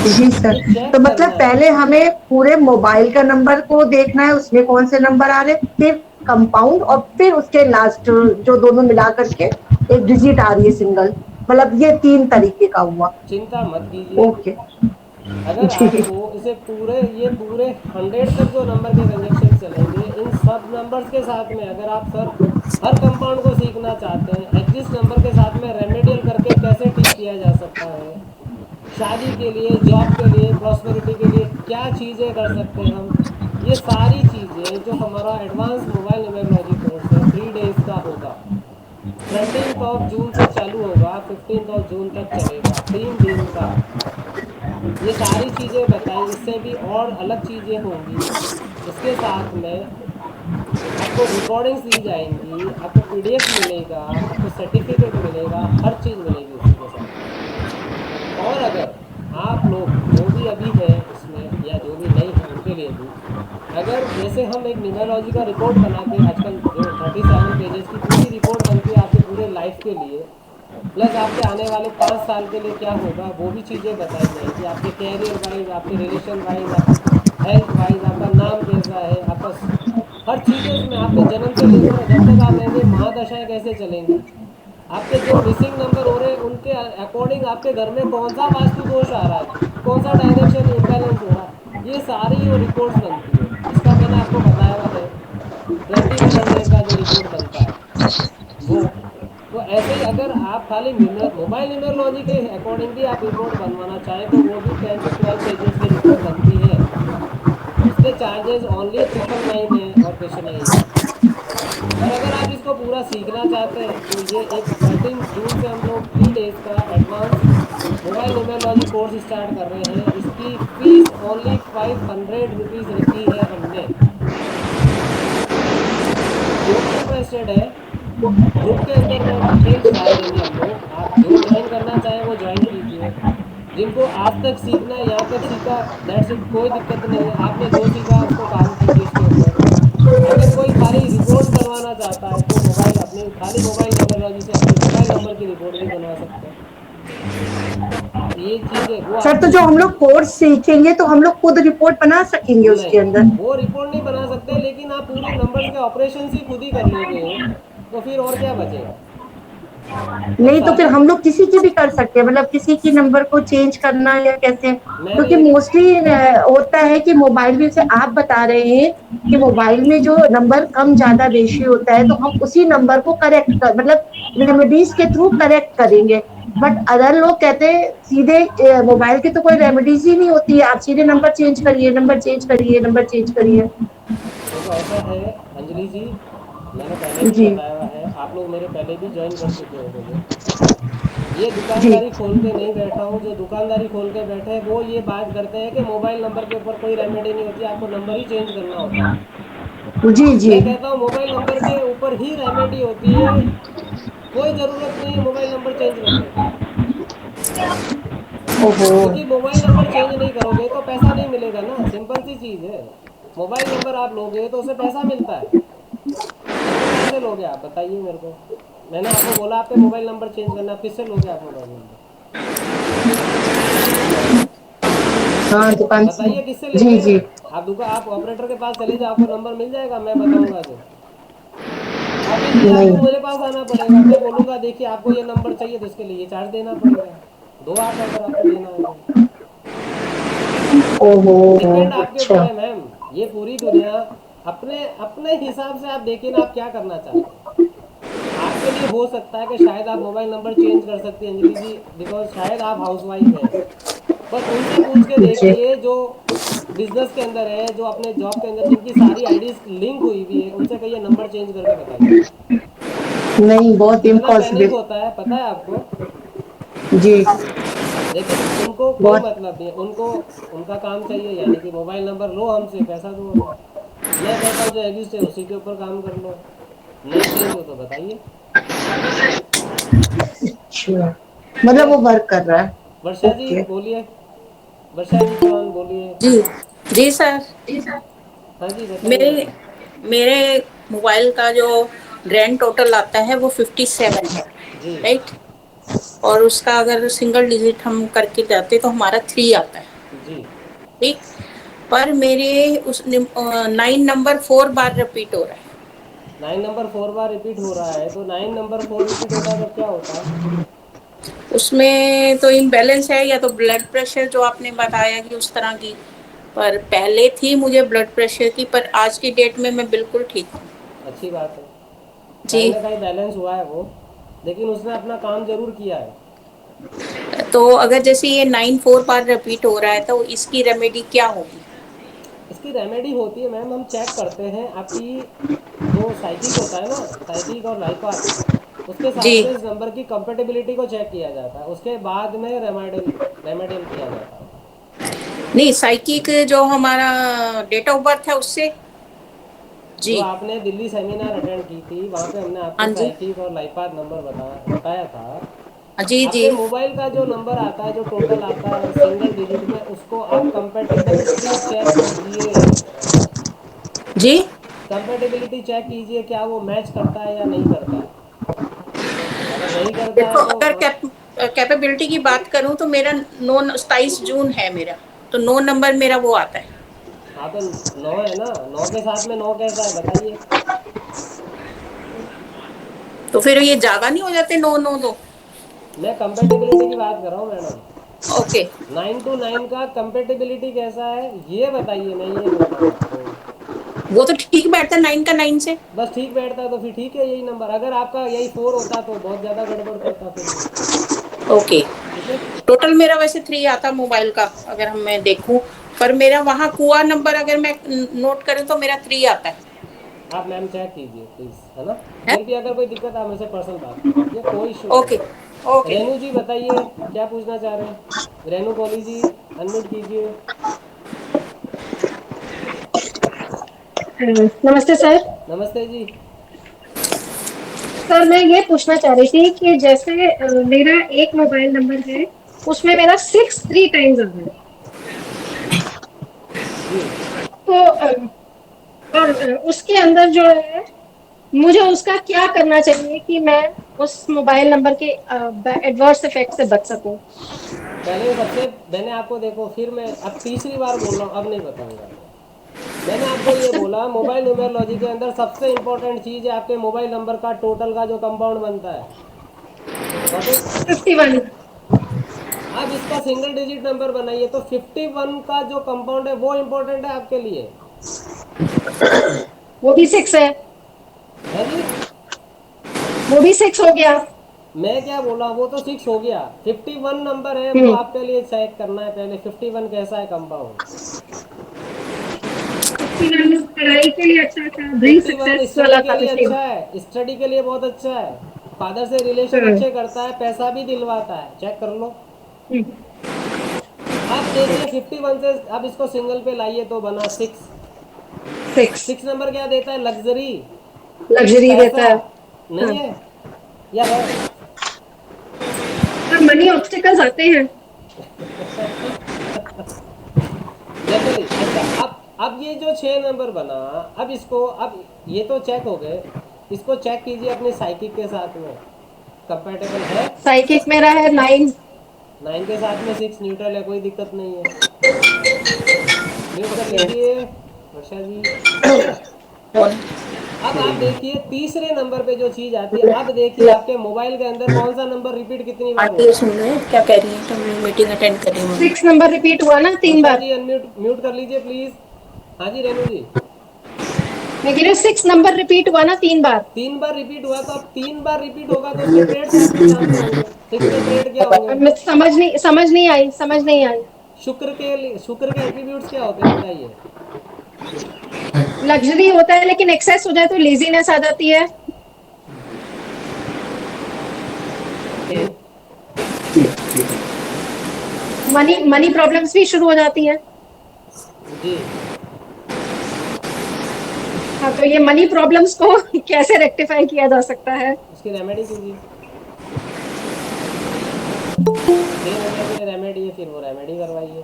जी सर, ये तो चेक मतलब करना है। पहले हमें पूरे मोबाइल का नंबर को देखना है, उसमें कौन से नंबर आ रहे हैं, फिर कंपाउंड, और फिर उसके लास्ट जो दोनों मिला करके एक डिजिट आ रही है सिंगल, मतलब ये 3 तरीके का हुआ। चिंता मत कीजिए, ओके अगर जी आपको इसे पूरे ये पूरे 100 तक जो नंबर के कंजक्शन चलेंगे, इन सब नंबर्स के साथ में अगर आप सर हर कंपाउंड को सीखना चाहते हैं। एग्जिस्ट नंबर के साथ में रेमेडियल करके कैसे ठीक किया जा सकता है, शादी के लिए, जॉब के लिए, प्रॉस्पेरिटी के लिए क्या चीज़ें कर सकते हैं हम, ये सारी चीज़ें जो हमारा एडवांस मोबाइल न्यूमेरोलॉजी कोर्स है 3 डेज़ का होगा। 13 जून से चालू होगा, 15 जून तक चलेगा, 3 दिन का। ये सारी चीज़ें बताई, इससे भी और अलग चीज़ें होंगी। इसके साथ में आपको रिकॉर्डिंग्स दी जाएंगी, आपको पीडीएफ मिलेगा, आपको सर्टिफिकेट मिलेगा, हर चीज़ मिलेगी उसी के साथ। और अगर आप लोग जो भी अभी है इसमें या जो भी नहीं है उनके लिए भी, अगर जैसे हम एक न्यूमेरोलॉजी का रिपोर्ट बना के आजकल जो 37 पेजेस की पूरी रिपोर्ट बनती है आपके पूरे लाइफ के लिए, प्लस आपके आने वाले 5 साल के लिए क्या होगा वो भी चीज़ें बताई जाएंगी, आपके कैरियर वाइज, आपके रिलेशन वाइज, आपकी हेल्थ वाइज, आपका नाम कैसा है, आपका हर चीज़ें उसमें, आपके जन्म से लेकर जब तक आप रहेंगे महादशाएं कैसे चलेंगी, आपके जो मिसिंग नंबर हो रहे हैं उनके अकॉर्डिंग आपके घर में कौन सा वास्तु दोष आ रहा है, कौन सा डायरेक्शन इम्बैलेंस हो रहा है, ये सारी वो रिपोर्ट्स बनती है। इसका मैंने आपको बताया हुआ है 2100 का जो रिपोर्ट बनता है वो। तो ऐसे ही अगर आप खाली मोबाइल न्यूमेरोलॉजी के अकॉर्डिंग भी आप रिपोर्ट बनवाना चाहें तो वो भी 10 से 12 पेजेस की रिपोर्ट बनती है। उसके चार्जेस ओनली 999 है और कुछ नहीं है। और अगर आप इसको पूरा सीखना चाहते हैं तो ये एक 13 जून से हम लोग 3 डेज़ का advance mobile numerology course start कर रहे हैं। इसकी फीस ओनली 500 रुपीज़ रखी है हमने। जो भी इंटरेस्टेड है ग्रुप के अंदर में डिटेल्स डाल देंगे हम लोग, आप जो ज्वाइन करना चाहें वो ज्वाइन कीजिए। जिनको आज तक सीखना है, यहाँ तक सीखा, दैट्स इट, कोई दिक्कत नहीं है, आपने जो सीखा उसको काम कीजिए उसके ऊपर। अगर कोई खाली रिपोर्ट बनवाना चाहता है तो मोबाइल अपनी खाली मोबाइल न्यूमेरोलॉजी से अपनी मोबाइल नंबर की रिपोर्ट भी बनवा सकते हैं। ये चीज़ है वो सर, तो आपको जो हम लोग कोर्स सीखेंगे तो हम लोग खुद रिपोर्ट बना सकेंगे उसके नहीं, अंदर? वो रिपोर्ट नहीं बना सकते, लेकिन आप पूरे नंबर्स के ऑपरेशन ही खुद ही कर लोगे तो फिर और क्या बचेगा। और नहीं तो फिर सारी हम लोग किसी की भी कर सकते हैं, मतलब किसी की नंबर को चेंज करना या कैसे? मैंने क्योंकि ये मोस्टली होता है कि मोबाइल में, जैसे आप बता रहे हैं कि मोबाइल में जो नंबर कम ज्यादा रेशियो होता है तो हम उसी नंबर को करेक्ट कर, मतलब रेमेडीज के थ्रू करेक्ट करेंगे। बट अदर लोग कहते हैं सीधे मोबाइल की तो कोई रेमेडीज ही नहीं होती है, आप सीधे नंबर चेंज करिए, नंबर चेंज करिए, नंबर चेंज करिए। देखो ऐसा है अंजलि जी, मैंने पहले भी जी बताया हुआ है, आप लोग मेरे पहले भी ज्वाइन कर चुके हो मुझे। ये जी दुकानदारी खोल के नहीं बैठा हूँ, जो दुकानदारी खोल के बैठे हैं वो ये बात करते हैं कि मोबाइल नंबर के ऊपर कोई रेमेडी नहीं होती, आपको नंबर ही चेंज करना होता है। जी जी। मैं कहता हूँ मोबाइल नंबर के ऊपर ही रेमेडी होती है, कोई ज़रूरत नहीं है मोबाइल नंबर चेंज करने की। ओहो। क्योंकि मोबाइल नंबर चेंज नहीं करोगे तो पैसा नहीं मिलेगा ना, सिंपल सी चीज़ है। मोबाइल नंबर आप लोगे तो उसे पैसा मिलता है, नहीं तो कैसे लोगे आप बताइए मेरे को। मैंने आपको बोला आपके मोबाइल नंबर चेंज करना, आप किससे लोगे आप मोबाइल नंबर? हाँ, दुकान से। बताइए किससे जी लेंगे। जी। आप दुकान, आप ऑपरेटर के पास चले जाओ, आपको नंबर मिल जाएगा, मैं बताऊंगा जो। ऑब्वियसली आपको नहीं। मेरे पास आना पड़ेगा, मैं बोलूँगा देखिए आपको ये नंबर चाहिए तो इसके लिए ये चार्ज देना पड़ेगा, 2 8 अगर आपको देना है तो। ओहो। डिपेंड आपके ऊपर अच्छा। है मैम। ये पूरी दुनिया अपने अपने हिसाब से, आप देखिए ना आप क्या करना चाहते हैं। आपके लिए हो सकता है कि शायद आप मोबाइल नंबर चेंज कर सकती हैं अंजलि जी, बिकॉज शायद आप हाउस वाइफ हैं। पर उनसे पूछ के जी। देखिए जो बिजनेस के अंदर है, जो अपने जॉब के अंदर जिनकी सारी आईडीज लिंक हुई हुई है, उनसे कहिए नंबर चेंज करके बताइए। नहीं, बहुत कितना पैनिक इम्पॉसिबल। होता है पता है आपको। जी। लेकिन उनको कोई बहुत। मतलब नहीं है, उनको उनका काम चाहिए, यानी कि मोबाइल नंबर लो हमसे, पैसा दो हमें। मैं कहता हूँ जो एग्जिस्ट है उसी के ऊपर काम कर लो, नहीं चेंज हो तो बताइए। अच्छा, ठीक मतलब है, वो वर्क कर रहा है। वर्षा जी ओके। बोलिए, वर्षा जी चौहान बोलिए। जी जी सर। हाँ जी बताइए मेरे मैम। मेरे मोबाइल का जो ग्रैंड टोटल आता है वो 57 है, जी राइट। और उसका अगर सिंगल डिजिट हम करके जाते तो हमारा 3 आता है, जी। ठीक। पर मेरे उस 9 नंबर 4 बार रिपीट हो रहा है। 9 नंबर 4 बार रिपीट हो रहा है, तो 9 नंबर 4 रिपीट होता है तो क्या होता है? उसमें तो इम्बैलेंस है, या तो ब्लड प्रेशर जो आपने बताया कि उस तरह की। पर पहले थी मुझे ब्लड प्रेशर की, पर आज की डेट में मैं बिल्कुल ठीक हूँ। अच्छी बात है। जी। कहीं ना कहीं बैलेंस हुआ है वो, लेकिन उसने अपना काम जरूर किया है। तो अगर जैसे ये 9 4 बार रिपीट हो रहा है तो इसकी रेमेडी क्या होगी? इसकी रेमेडी होती है मैम, हम चेक करते हैं आपकी जो साइकिक होता है ना, साइकिक और लाइपात, उसके जी। साथ में इस नंबर की कंपेटेबिलिटी को चेक किया जाता है, उसके बाद में रेमेडियल किया जाता है। नहीं, साइकिक जो हमारा डेट ऑफ बर्थ है उससे। जो जी। आपने दिल्ली सेमिनार अटेंड की थी वहाँ पे हमने हाँ आपको जी। साइकिक और लाइपात नंबर बताया था। जी जी। आपके मोबाइल का जो नंबर आता है, जो टोटल आता है सिंगल डिजिट में, उसको आप कंपेटेबिलिटी चेक कीजिए। जी। कंपेटेबिलिटी चेक कीजिए क्या वो मैच करता है या नहीं करता है। अगर नहीं करता देखो, है तो अगर कैपेबिलिटी की बात करूं तो मेरा 27 जून है मेरा, तो 9 नंबर मेरा वो आता है। हाँ तो 9 है ना, 9 के साथ में 9 कैसा है बताइए। तो फिर ये जागा नहीं हो जाते 9 9 तो? मैं कंपेटेबिलिटी की बात कर रहा हूँ मैडम। ओके। 9 to 9 का कंपेटेबिलिटी कैसा है ये बताइए, मैं ये बोल रहा हूँ आपको। वो तो ठीक बैठता है 9 का 9 से। बस ठीक बैठता है तो फिर ठीक है यही नंबर। अगर आपका यही 4 होता तो बहुत ज़्यादा गड़बड़ करता फिर वो। ओके। ठीक है। टोटल मेरा वैसे 3 आता मोबाइल का, अगर हम मैं देखूं, पर मेरा वहाँ कुआ नंबर अगर मैं नोट करूं तो मेरा 3 आता है। आप मैम चेक कीजिए प्लीज़, है ना। है? फिर भी अगर कोई दिक्कत है आप मुझसे पर्सनल बात कर लीजिए, कोई इशू नहीं ओके। है। ओके। रेनू जी बताइए क्या पूछना चाह रहे हैं। रेनू कोहली जी, अनम्यूट कीजिए। नमस्ते सर। नमस्ते जी। सर मैं ये पूछना चाह रही थी कि जैसे मेरा एक मोबाइल नंबर है, उसमें मेरा 6 3 टाइम्स आ रहा है। जी तो और उसके अंदर जो है, मुझे उसका क्या करना चाहिए कि मैं उस मोबाइल नंबर के एडवर्स इफेक्ट से बच सकूं? पहले सबसे मैंने आपको देखो, फिर मैं अब तीसरी बार बोल रहा हूँ, अब नहीं बताऊंगा मैंने आपको ये अच्छा। बोला मोबाइल न्यूमेरोलॉजी के अंदर सबसे इंपॉर्टेंट चीज़ है आपके मोबाइल नंबर का टोटल का जो कंपाउंड बनता है। Got it. 51। अब इसका सिंगल डिजिट नंबर बनाइए तो 51 का जो कंपाउंड है वो इंपॉर्टेंट है आपके लिए। वो भी 6 है। है जी। वो भी 6 हो गया। मैं क्या बोला, वो तो 6 हो गया, 51 नंबर है वो हम्म। आपके लिए चेक करना है पहले। 51 कैसा है कंपाउंड। 51 पढ़ाई के लिए अच्छा था, बड़ी 51 सक्सेस स्टडी वाला के था लिए पिछली अच्छा बार। है, स्टडी के लिए बहुत अच्छा है, फादर से रिलेशन हम्म। अच्छे करता है, पैसा भी दिलवाता है, चेक कर लो। हम्म। अब देखिए 51 से अब इसको सिंगल पे लाइए तो बना 6। 6 6 नंबर क्या देता है, लग्जरी, लग्जरी देता पैसा। है। हाँ। नहीं है या है। और मनी ऑब्स्टिकल्स आते हैं। जनरली अच्छा। अब ये जो 6 नंबर बना, अब इसको अब ये तो चेक हो गए, इसको चेक कीजिए अपने साइकिक के साथ में कंपेटेबल है। साइकिक मेरा है 9। 9 के साथ में 6 न्यूट्रल है, कोई दिक्कत नहीं है। म्यूट कर लीजिए वर्षा जी। अब आप देखिए तीसरे नंबर पे जो चीज़ आती है, अब देखिए आपके मोबाइल के अंदर कौन सा नंबर रिपीट कितनी बार आंटी होता है। सुन रहे हैं क्या कह रही हैं? तो मैं मीटिंग अटेंड कर रही हूँ। 6 नंबर रिपीट हुआ ना 3 वर्षा बार। जी अनम्यूट म्यूट कर लीजिए प्लीज़। हाँ जी रेनू जी। मैं कह रही हूँ 6 नंबर रिपीट हुआ ना 3 बार। 3 बार रिपीट हुआ तो अब 3 बार रिपीट होगा तो उसके ट्रेड्स आपके सामने होंगे। 6 के ट्रेड क्या होंगे। अब मैं समझ नहीं आई। शुक्र के एट्रीब्यूट्स क्या होते हैं बताइए। लग्जरी होता है, लेकिन एक्सेस हो जाए तो लेजीनेस आ जाती है। फिर मनी मनी प्रॉब्लम्स भी शुरू हो जाती हैं। जी हाँ, तो ये मनी प्रॉब्लम्स को कैसे रेक्टिफाई किया जा सकता है? उसकी रेमेडी कीजिए। 6 नंबर पे रेमेडी है, फिर वो रेमेडी करवाइए।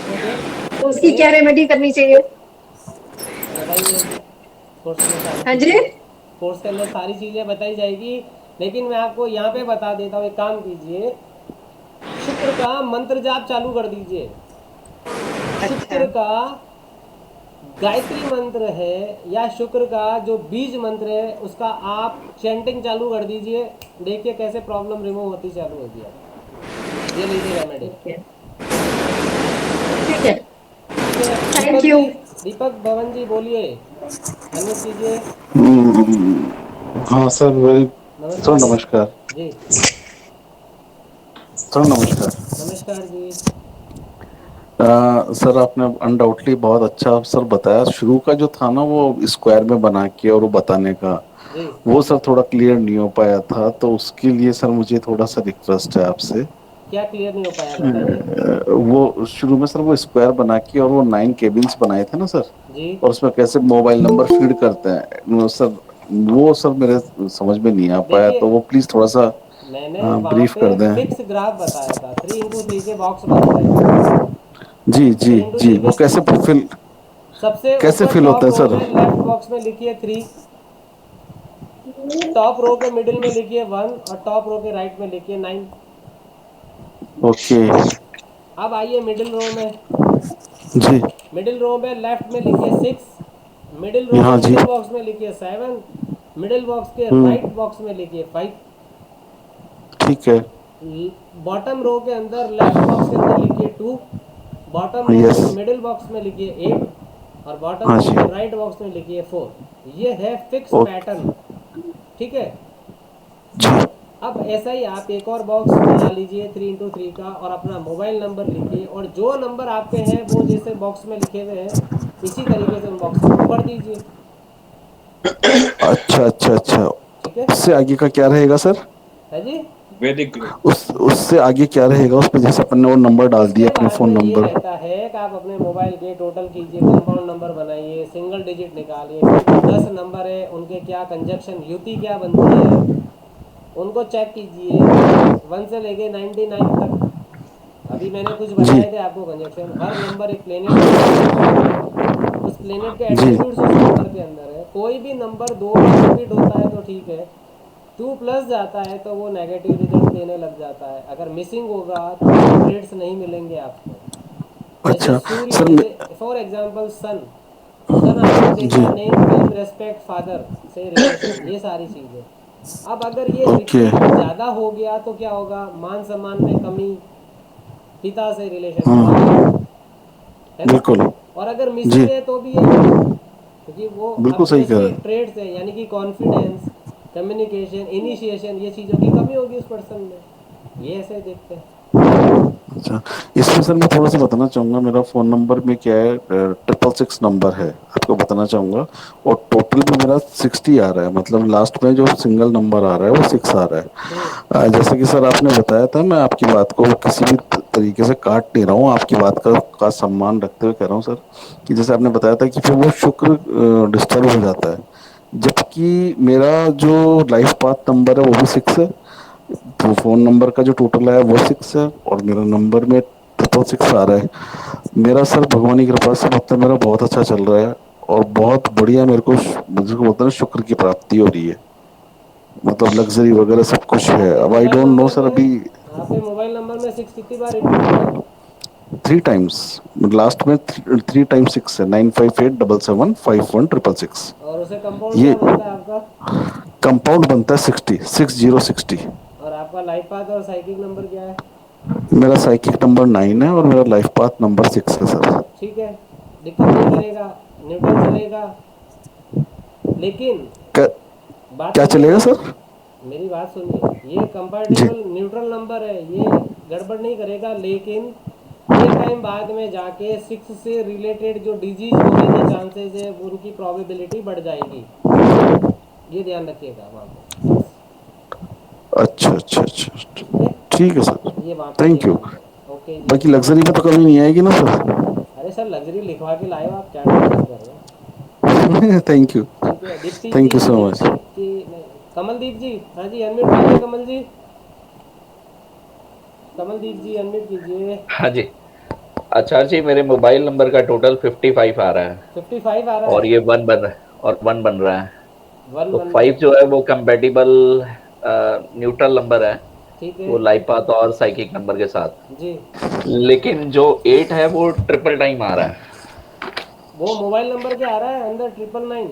ओके। तो उसकी क्या फिर रेमेडी करनी चाहिए? बताइए, कोर्स में सारी हाँ जी। चीज़ें, कोर्स के अंदर सारी चीज़ें बताई जाएगी। लेकिन मैं आपको यहाँ पे बता देता हूँ, एक काम कीजिए, शुक्र का मंत्र जाप चालू कर दीजिए। अच्छा। शुक्र का गायत्री मंत्र है या शुक्र का जो बीज मंत्र है उसका आप चैंटिंग चालू कर दीजिए। देखिए कैसे प्रॉब्लम रिमूव होती चालू होगी। आप ये लीजिए रेमेडी। ठीक है। ठीक है। ठीक है थैंक दीपक यू। जी, दीपक भवन जी बोलिए। अनम्यूट कीजिए। हाँ सर, वेरी सर नमस्कार नमस्कार। जी। सर नमस्कार। नमस्कार जी। सर आपने अनडाउटली बहुत अच्छा सर बताया। शुरू का जो था ना वो स्क्वायर में बना के और वो बताने का, जी वो सर थोड़ा क्लियर नहीं हो पाया था, तो उसके लिए सर मुझे थोड़ा सा रिक्वेस्ट है आपसे। क्या क्लियर नहीं हो पाया बताइए। वो शुरू में सर वो स्क्वायर बना के और वो 9 केबिन्स बनाए थे ना सर, जी और उसमें कैसे मोबाइल नंबर फीड करते हैं सर, वो सर मेरे समझ में नहीं आ पाया, देखिए, तो वो प्लीज थोड़ा सा मैंने वहाँ ब्रीफ पे कर दें। फिक्स ग्राफ बताया था, 3x3 के बॉक्स बनते हैं। जी जी थ्री इंटू जी, थ्री वो के कैसे फिल सबसे कैसे ऊपर फिल होता टॉप है रो सर? में लेफ्ट बॉक्स में लिखिए 3, टॉप रो के मिडिल में लिखिए 1 और टॉप रो के राइट में लिखिए 9। ओके। अब आइए मिडिल रो में। जी। मिडिल रो में लेफ्ट में लिखिए 6, मिडिल रो के हाँ जी। मिडिल बॉक्स में लिखिए 7, मिडिल बॉक्स के राइट हम्म। बॉक्स में लिखिए 5, ठीक है। बॉटम रो के अंदर लेफ्ट बॉक्स के अंदर लिखिए 2, बॉटम रो यस। के मिडिल बॉक्स में लिखिए 8 और बॉटम हाँ रो जी। के राइट बॉक्स में लिखिए 4। ये है फिक्स ओके। पैटर्न। ठीक है। जी। अब ऐसा ही आप एक और बॉक्स बना लीजिए 3x3 का और अपना मोबाइल नंबर लिखिए, और जो नंबर आपके हैं वो जैसे बॉक्स में लिखे हुए हैं इसी तरीके से उन बॉक्सेस को भर दीजिए। अच्छा अच्छा अच्छा। ठीक है। उससे आगे का क्या रहेगा सर? है जी। उससे आगे क्या रहेगा उसमें, जैसे अपन ने वो नंबर डाल दिया उसके अपने बाद फोन में ये नंबर? रहता है कि आप अपने मोबाइल के टोटल कीजिए, कंपाउंड नंबर बनाइए, सिंगल डिजिट निकालिए, फिर जो 10 नंबर है उनके क्या कंजक्शन युति क्या बनती है उनको चेक कीजिए, 1 से लेके 99 तक। अभी मैंने कुछ जी बताए थे आपको कंजक्शन। हर नंबर एक प्लेनेट के अंदर है, उस प्लेनेट के जी। एट्रीब्यूट्स उस नंबर के अंदर है। कोई भी नंबर 2 बार रिपीट होता है तो ठीक है, 2 प्लस जाता है तो वो नेगेटिव रिजल्ट देने लग जाता है। अगर मिसिंग होगा तो वो ट्रेड्स नहीं मिलेंगे आपको। जैसे अच्छा सूर्य, सर जैसे फॉर एग्जांपल सन। सन आपने जी। देखा नेम फेम रेस्पेक्ट फादर से रिलेशन, ये सारी चीज़ें। अब अगर ये ओके। रिपीट ज़्यादा हो गया तो क्या होगा, मान सम्मान में कमी, पिता से रिलेशन हाँ खराब, है ना। बिल्कुल। और अगर जी मिसिंग है तो भी यही होगा, क्योंकि वो बिल्कुल अब सही कह उसके रहे हैं। ट्रेड्स है, यानी कि कॉन्फिडेंस, कम्युनिकेशन, इनिशिएशन, ये चीज़ों की कमी होगी उस पर्सन में। ये ऐसे देखते हैं। अच्छा, इसमें सर मैं थोड़ा सा बताना चाहूँगा, मेरा फ़ोन नंबर में क्या है, 666 नंबर है, आपको बताना चाहूँगा। और टोटल में मेरा 60 आ रहा है, मतलब लास्ट में जो सिंगल नंबर आ रहा है वो 6 आ रहा है। जी जैसे कि सर आपने बताया था, मैं आपकी बात को किसी भी तरीके से काट नहीं रहा हूँ, आपकी बात का सम्मान रखते हुए कह रहा हूँ सर, कि जैसे आपने बताया था कि फिर वो शुक्र डिस्टर्ब हो जाता है, जबकि मेरा जो लाइफ पाथ नंबर है वो भी 6 है, तो फोन नंबर का जो टोटल है वो 6 है, और मेरा नंबर में 666 आ रहा है। मेरा सर भगवान की कृपा से मतलब मेरा बहुत अच्छा चल रहा है, और बहुत बढ़िया मेरे को मुझे को बोलते हैं ना, शुक्र की प्राप्ति हो रही है, मतलब लग्जरी वगैरह सब कुछ है। अब आई डोंट नो सर अभी। आपके मोबाइल नंबर में 6 कितनी बार रिपीट हुआ है? 3 टाइम्स, लास्ट में 3 टाइम्स 6 है, 9587751666। और उसे कंपाउंड ये क्या बनता है आपका? कंपाउंड बनता है 60 और आपका लाइफ पाथ और साइकिक नंबर क्या है? मेरा साइकिक नंबर 9 है और मेरा लाइफ पाथ नंबर 6 है सर। ठीक है, दिक्कत नहीं करेगा, न्यूट्रल चलेगा। लेकिन क्या, बात क्या सुनिए चलेगा मेरी, सर? बात सुनिए। ये जी। कंपैटिबल न्यूट्रल नंबर है, ये गड़बड़ नहीं करेगा, लेकिन एक टाइम बाद में जाके 6 से रिलेटेड जो डिजीज होने के चांसेस है उनकी प्रोबेबिलिटी बढ़ जाएगी। ये ध्यान रखिएगा वहाँ पे बस। अच्छा अच्छा अच्छा। ठीक है, ठीक है सर। ये वहाँ पे ये थैंक यू। ध्यान दें। ओके जी। बाकी लग्जरी में तो कमी नहीं आएगी ना सर? अरे सर, लग्जरी लिखवा के लाए हो आप, क्या टेंशन कर रहे हो। Thank you. ठीक है, Deepti thank ji, you so much. Deepti ji नहीं, कमलदीप जी, हाँ जी अनम्यूट कीजिए कमल जी। कमलदीप जी अनम्यूट कीजिए। हाँ जी। अच्छा जी, मेरे मोबाइल नंबर का टोटल 55 आ रहा है, 55 आ रहा और है। ये 1 बन रहा है, और 1 बन रहा है। वन तो बन रहा 5 है। जो है वो कंपेटिबल न्यूट्रल नंबर है, ठीक है वो लाइफ पाथ और साइकिक नंबर के साथ। जी। लेकिन जो 8 है वो ट्रिपल टाइम आ रहा है। वो मोबाइल नंबर क्या आ रहा है अंदर, 999?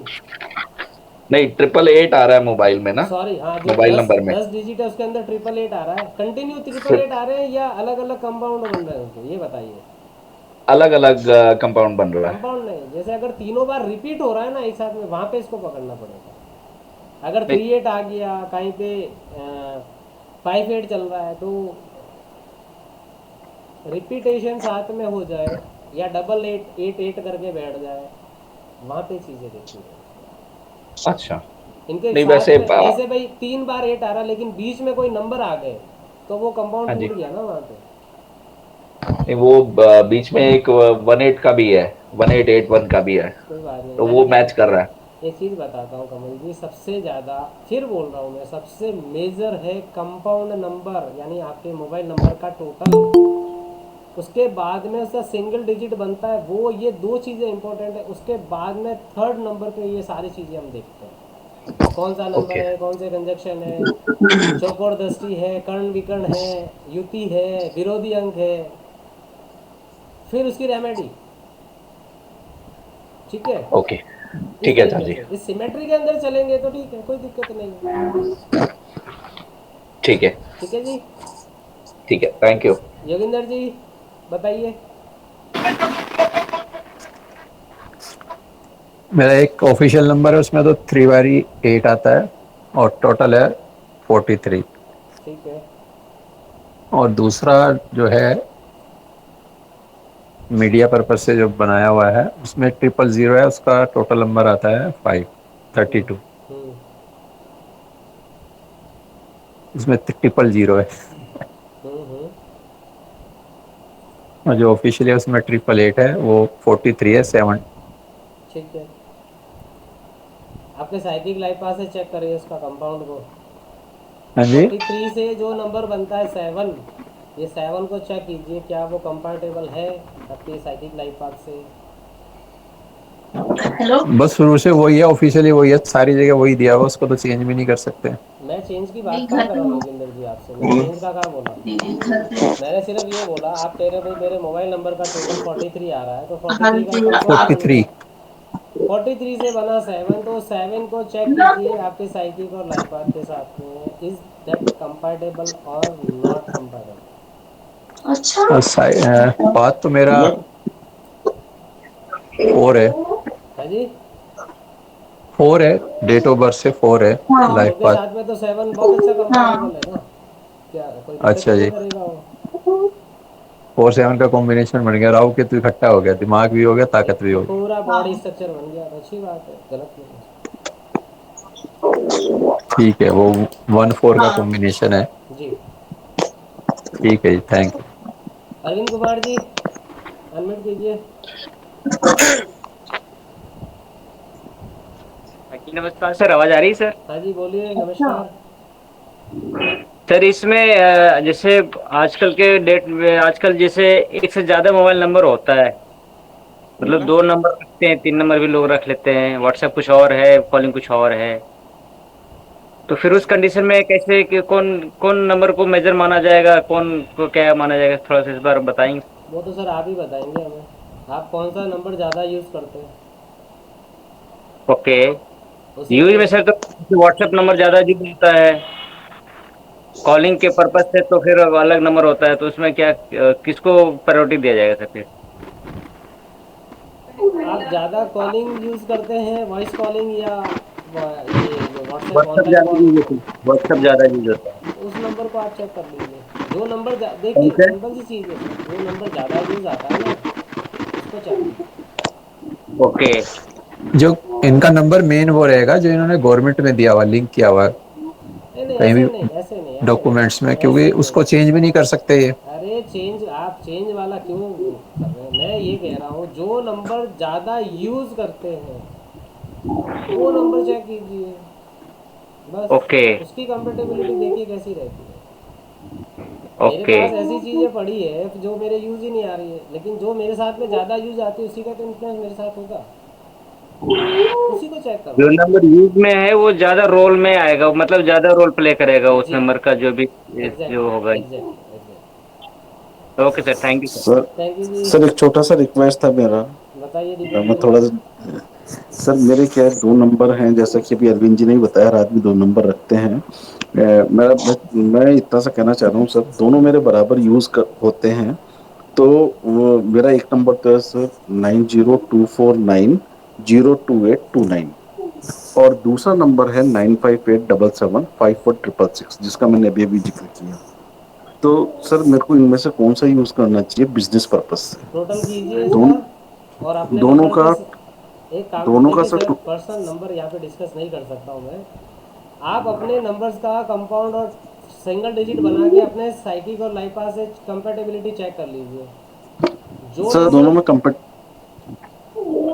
नहीं, 888 आ रहा है मोबाइल में ना, सॉरी, हाँ, जो मोबाइल दस नंबर में। 10 डिजिट है उसके अंदर 888 आ रहा है। कंटिन्यू 888 आ रहे हैं या अलग अलग कंपाउंड बन रहे हैं उसके, ये बताइए। अलग अलग कंपाउंड बन रहा है। कंपाउंड नहीं, जैसे अगर तीनों बार रिपीट हो रहा है ना एक साथ में, वहाँ पे इसको पकड़ना पड़ेगा। अगर नहीं 3 8 आ गया कहीं पे, 5 8 चल रहा है, तो रिपीटेशन साथ में हो जाए या डबल 8 8 8 करके बैठ जाए, वहाँ पे चीज़ें देखी है। अच्छा, इनके नहीं साथ वैसे में जैसे भाई 3 बार 8 आ रहा लेकिन बीच में कोई नंबर आ गए, तो वो कंपाउंड हाँ जी, टूट गया ना वहाँ पे। नहीं वो बीच में एक 1 8 का भी है, 1 8 8 1 का भी है, कोई बात नहीं, तो मैं वो मैच कर रहा है। एक चीज़ बताता हूँ कमल जी, सबसे ज़्यादा, फिर बोल रहा हूँ मैं, सबसे मेजर है कंपाउंड नंबर, यानी आपके मोबाइल नंबर का टोटल, उसके बाद में उसका सिंगल डिजिट बनता है वो, ये 2 चीज़ें इंपॉर्टेंट है। उसके बाद में थर्ड नंबर पे ये सारी चीज़ें हम देखते हैं, कौन सा नंबर ओके, है, कौन से कंजक्शन है, चौकोर दृष्टि है, कर्ण विकर्ण है, युति है, विरोधी अंक है, फिर उसकी रेमेडी। ठीक है, ओके, इस ठीक है सर तरीके जी, से इस सिमेट्री के अंदर चलेंगे तो ठीक है, कोई दिक्कत नहीं है। ठीक है, ठीक है जी। ठीक है, थैंक यू। योगिंदर जी बताइए। मेरा एक ऑफिशियल नंबर है, उसमें तो 3/8 आता है और टोटल है 43। ठीक है, और दूसरा जो है मीडिया पर्पज से जो बनाया हुआ है, उसमें 000 है, उसका टोटल नंबर आता है 532। हम्म, उसमें 000 है, हम्म, और जो ऑफिशियल है उसमें 888 है, वो 43 है 7। ठीक है। आपके साइकिल लाइफ पास से चेक करिए उसका कंपाउंड को। हाँ जी। 43 से जो नंबर बनता है 7, ये 7 को चेक कीजिए, क्या वो कंपैटिबल है आपके साइकिल लाइफ पाथ से। बस शुरू से वही है, ऑफिशियली वही है, सारी जगह वही दिया हुआ, उसको तो चेंज भी नहीं कर सकते। मैं चेंज की बात कहाँ कर रहा हूँ योगिंदर जी आपसे, मैं चेंज का कहाँ बोला। मैंने सिर्फ ये बोला, आप कह रहे भाई मेरे मोबाइल नंबर का टोटल 43 आ रहा है, तो 43 का कंपाउंड कौन 43। सा। 43 से बना 7, तो 7 को चेक कीजिए आपके साइकिल और लाइफ पाथ के साथ में, इज दैट कंपैटिबल और नॉट कंपैटिबल। बात तो मेरा 4 है, है जी। 4 है, डेट ऑफ बर्थ से 4 है तो फोर लाइफ के पाथ। साथ में तो 7 बहुत अच्छा कंपैटिबल है ना, क्या कोई दिक्कत तो अच्छा नहीं जी, करेगा वो। 4 7 का कॉम्बिनेशन बन गया, राहु केतु इकट्ठा हो गया, दिमाग भी हो गया, ताकत भी हो गई। पूरा बॉडी स्ट्रक्चर बन गया, तो अच्छी बात है, गलत नहीं है। ठीक है, वो 1 4 का कॉम्बिनेशन है। जी। ठीक है जी, thank you. Arvind Kumar ji unmute कीजिए। जी नमस्कार सर, आवाज आ रही है सर? हाँ जी बोलिए, नमस्कार। सर इसमें जैसे आजकल के डेट में, आजकल जैसे एक से ज्यादा मोबाइल नंबर होता है, मतलब 2 नंबर रखते हैं, 3 नंबर भी लोग रख लेते हैं, व्हाट्सएप कुछ और है, कॉलिंग कुछ और है, तो फिर उस कंडीशन में कैसे कि कौन कौन नंबर को मेजर माना जाएगा, कौन को क्या माना जाएगा, थोड़ा सा इस बार बताएंगे? वो तो सर आप ही बताएंगे हमें, आप कौन सा नंबर ज़्यादा यूज़ करते हैं ओके। उसी यूज पे। में सर तो व्हाट्सएप नंबर ज्यादा यूज होता है, कॉलिंग के पर्पज से तो फिर अलग नंबर होता है, तो उसमें क्या किसको प्रायोरिटी दिया जाएगा सर फिर? आप ज़्यादा कॉलिंग यूज़ करते हैं, वॉइस कॉलिंग, या ये जो व्हाट्सएप व्हाट्सएप ऑनलाइन ज्यादा कॉल, यूज होता है, व्हाट्सएप ज्यादा यूज होता है। उस नंबर को आप चेक कर लीजिए। जो नंबर कौन देखिए से? सिंपल सी चीज़ है सर, जो नंबर ज़्यादा यूज़ आता है ना, उसको चेक कीजिए। ओके। जो इनका नंबर मेन वो रहेगा जो इन्होंने गवर्नमेंट में दिया हुआ, लिंक किया हुआ है नहीं नहीं, कहीं ऐसे भी नहीं, ऐसे नहीं, ऐसे डॉक्यूमेंट्स में, नहीं, क्योंकि ऐसे नहीं। उसको चेंज भी नहीं कर सकते ये। अरे चेंज, आप चेंज वाला क्यों कर रहे हैं, मैं ये कह रहा हूँ जो नंबर ज़्यादा यूज़ करते हैं वो नंबर चेक कीजिए, बस। ओके। उसकी कंपेटेबिलिटी देखिए कैसी रहती है। मेरे ओके। पास ऐसी चीज़ें पड़ी है जो मेरे यूज़ ही नहीं आ रही है, लेकिन जो मेरे साथ में ज़्यादा यूज़ आती है उसी का तो इन्फ्लुएंस मेरे साथ होगा, उसी को चेक जो करवाइए। नंबर यूज में है वो ज्यादा रोल में आएगा, मतलब ज्यादा रोल प्ले करेगा उस जी, नंबर का, जो भी जो होगा। Exactly exactly exactly. Okay sir, thank you sir. Sir thank you ji. Sir एक छोटा सा रिक्वेस्ट था मेरा। बताइए दीपक मैं जी। थोड़ा सा, सर मेरे क्या है, 2 नंबर हैं, जैसा कि अभी अरविंद जी ने भी बताया, हर आदमी 2 नंबर रखते हैं। मैं इतना सा कहना चाह रहा हूँ सर, दोनों मेरे बराबर यूज होते हैं। तो वो मेरा एक नंबर तो है सर 9024902829, और दूसरा नंबर है 9587754666, जिसका मैंने अभी अभी जिक्र किया। तो सर मेरे को इनमें से कौन सा यूज करना चाहिए बिजनेस पर्पज से? टोटल कीजिए इसका, दोनों और अपने दोनों नंबर का से एक काम दोनों का देखिए सर सर, पर्सनल नंबर यहाँ पे डिस्कस नहीं कर सकता हूँ मैं। आप अपने नंबर्स का कंपाउंड और सिंगल डिजिट बना के अपने साइकिक और लाइपा से कंपेटेबिलिटी चेक कर लीजिए। जो सर दोनों में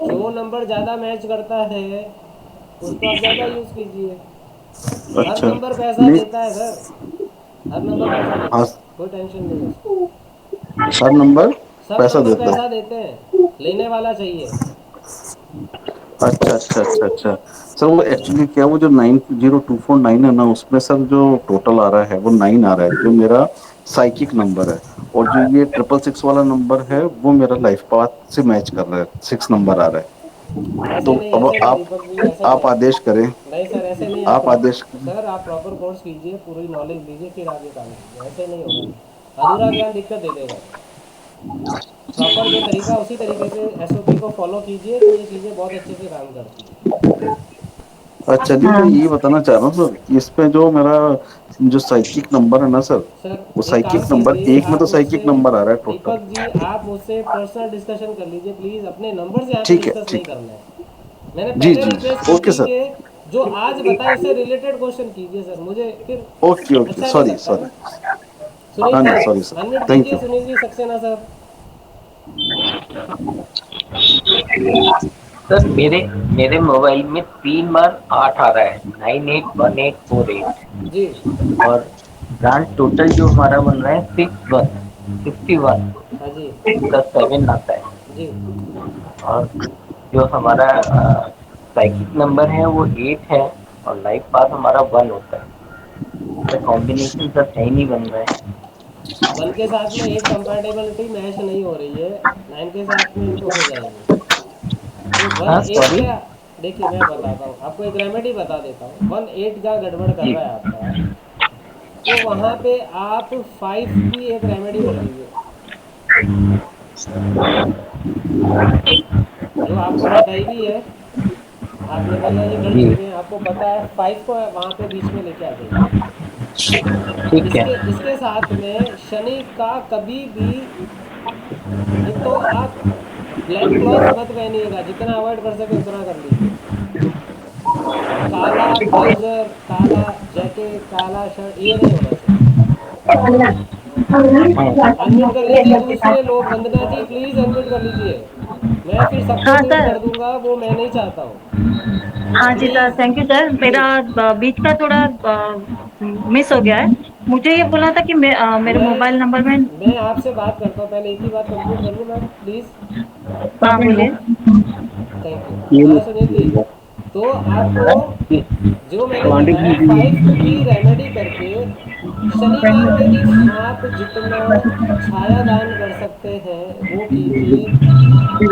जो नंबर ज़्यादा मैच करता है उसको आप ज़्यादा यूज़ कीजिए। हर अच्छा नंबर पैसा नहीं, देता है सर, हर नंबर पैसा देता हाँ, है, कोई टेंशन नहीं है उसको। हर नंबर सब पैसा नंबर देता पैसा है। देते हैं, लेने वाला चाहिए। अच्छा अच्छा अच्छा अच्छा। सर वो एक्चुअली क्या, वो जो 90249 है ना, उसमें सर जो टोटल आ रहा है वो 9 आ रहा है, जो मेरा साइकिक नंबर है, और जो ये 666 वाला नंबर है वो मेरा लाइफ पाथ से मैच कर रहा है, 6 नंबर आ रहा है। तो अब ऐसे नहीं दीपक जी, ऐसे आप नहीं। आदेश करें। नहीं सर, ऐसे नहीं। आप आदेश करें। सर आप प्रॉपर कोर्स कीजिए, पूरी नॉलेज लीजिए, फिर आगे काम कीजिए। ऐसे नहीं होगा, अधूरा ज्ञान दिक्कत दे देगा। प्रॉपर जो तरीका, उसी तरीके से एसओपी को फॉलो कीजिए, तो ये चीज़ें बहुत अच्छे से काम करती है। अच्छा नहीं, मैं ये बताना चाह रहा हूँ सर कि इसमें जो मेरा जो साइकिक नंबर है ना सर, वो सर एक काम साइकिक नंबर कीजिए, एक में आप तो मुझसे, साइकिक नंबर आ रहा है टोटल। दीपक जी आप मुझसे पर्सनल डिस्कशन कर लीजिए प्लीज़। अपने नंबर से यहाँ पे ठीक है डिस्कस नहीं ठीक है। करना है। मैंने जी पहले जी रिक्वेस्ट की ओके थी सर। कि जो आज बताए उससे रिलेटेड क्वेश्चन कीजिए सर, मुझे फिर ओके ओके, अच्छा नहीं सॉरी लगता सॉरी। ना। सुनील हाँ जी जी सॉरी सर, अनम्यूट थैंक कीजिए, you. Sunil ji Saxena sir. Sir मेरे मेरे मोबाइल में 3 बार 8 आ रहा है, 981848। जी और ब्रांड टोटल जो हमारा बन रहा है 6151, हाँ जी 6+7 आता है। जी और जो हमारा साइकिल नंबर है वो 8 है, और लाइफ पाथ हमारा 1 होता है। इसका कॉम्बिनेशन सर सही नहीं बन रहा है। वन के साथ में 8 कंपैटिबिलिटी मैच नहीं हो रही है, 9 के साथ में तो हो जाएगी। तो वन हाँ एट सॉरी। का, देखिए मैं बताता हूँ आपको, एक रेमेडी बता देता हूँ। 1 8 का गड़बड़ कर जी रहा है आपका, तो वहाँ पे आप 5 की एक रेमेडी कर लीजिए। जो आपको बताई भी है, आपने पहले ये कर जी चुके हैं, आपको पता है। 5 को वहाँ पे बीच में लेके आ जाइए। ठीक है। इसके साथ में शनि का कभी भी, एक तो आप ब्लैक क्लॉथ मत पहनिएगा, जितना अवॉइड कर सके उतना कर लीजिए। काला ट्राउजर, काला जैकेट, काला शर्ट, ये नहीं होना चाहिए। अनम्यूट कर लीजिए दूसरे लोग, वंदना जी प्लीज अनम्यूट कर लीजिए। मैं फिर सबको हाँ म्यूट सर। कर दूंगा, वो मैं नहीं चाहता हूँ। हाँ जी sir, please thank you sir. मेरा प्लीज। बीच का थोड़ा मिस हो गया है। मुझे ये बोलना था कि मेरे मोबाइल नंबर में। मैं आपसे बात करता हूँ, पहले एक ही बात कंप्लीट कर लूँ मैम प्लीज। हाँ बोलिए। Thank you. हाँ सुनील जी, तो आपको जो मैंने बताया 5 की रेमेडी करके, शनिवार के दिन आप जितना छाया दान कर सकते हैं वो कीजिए। तो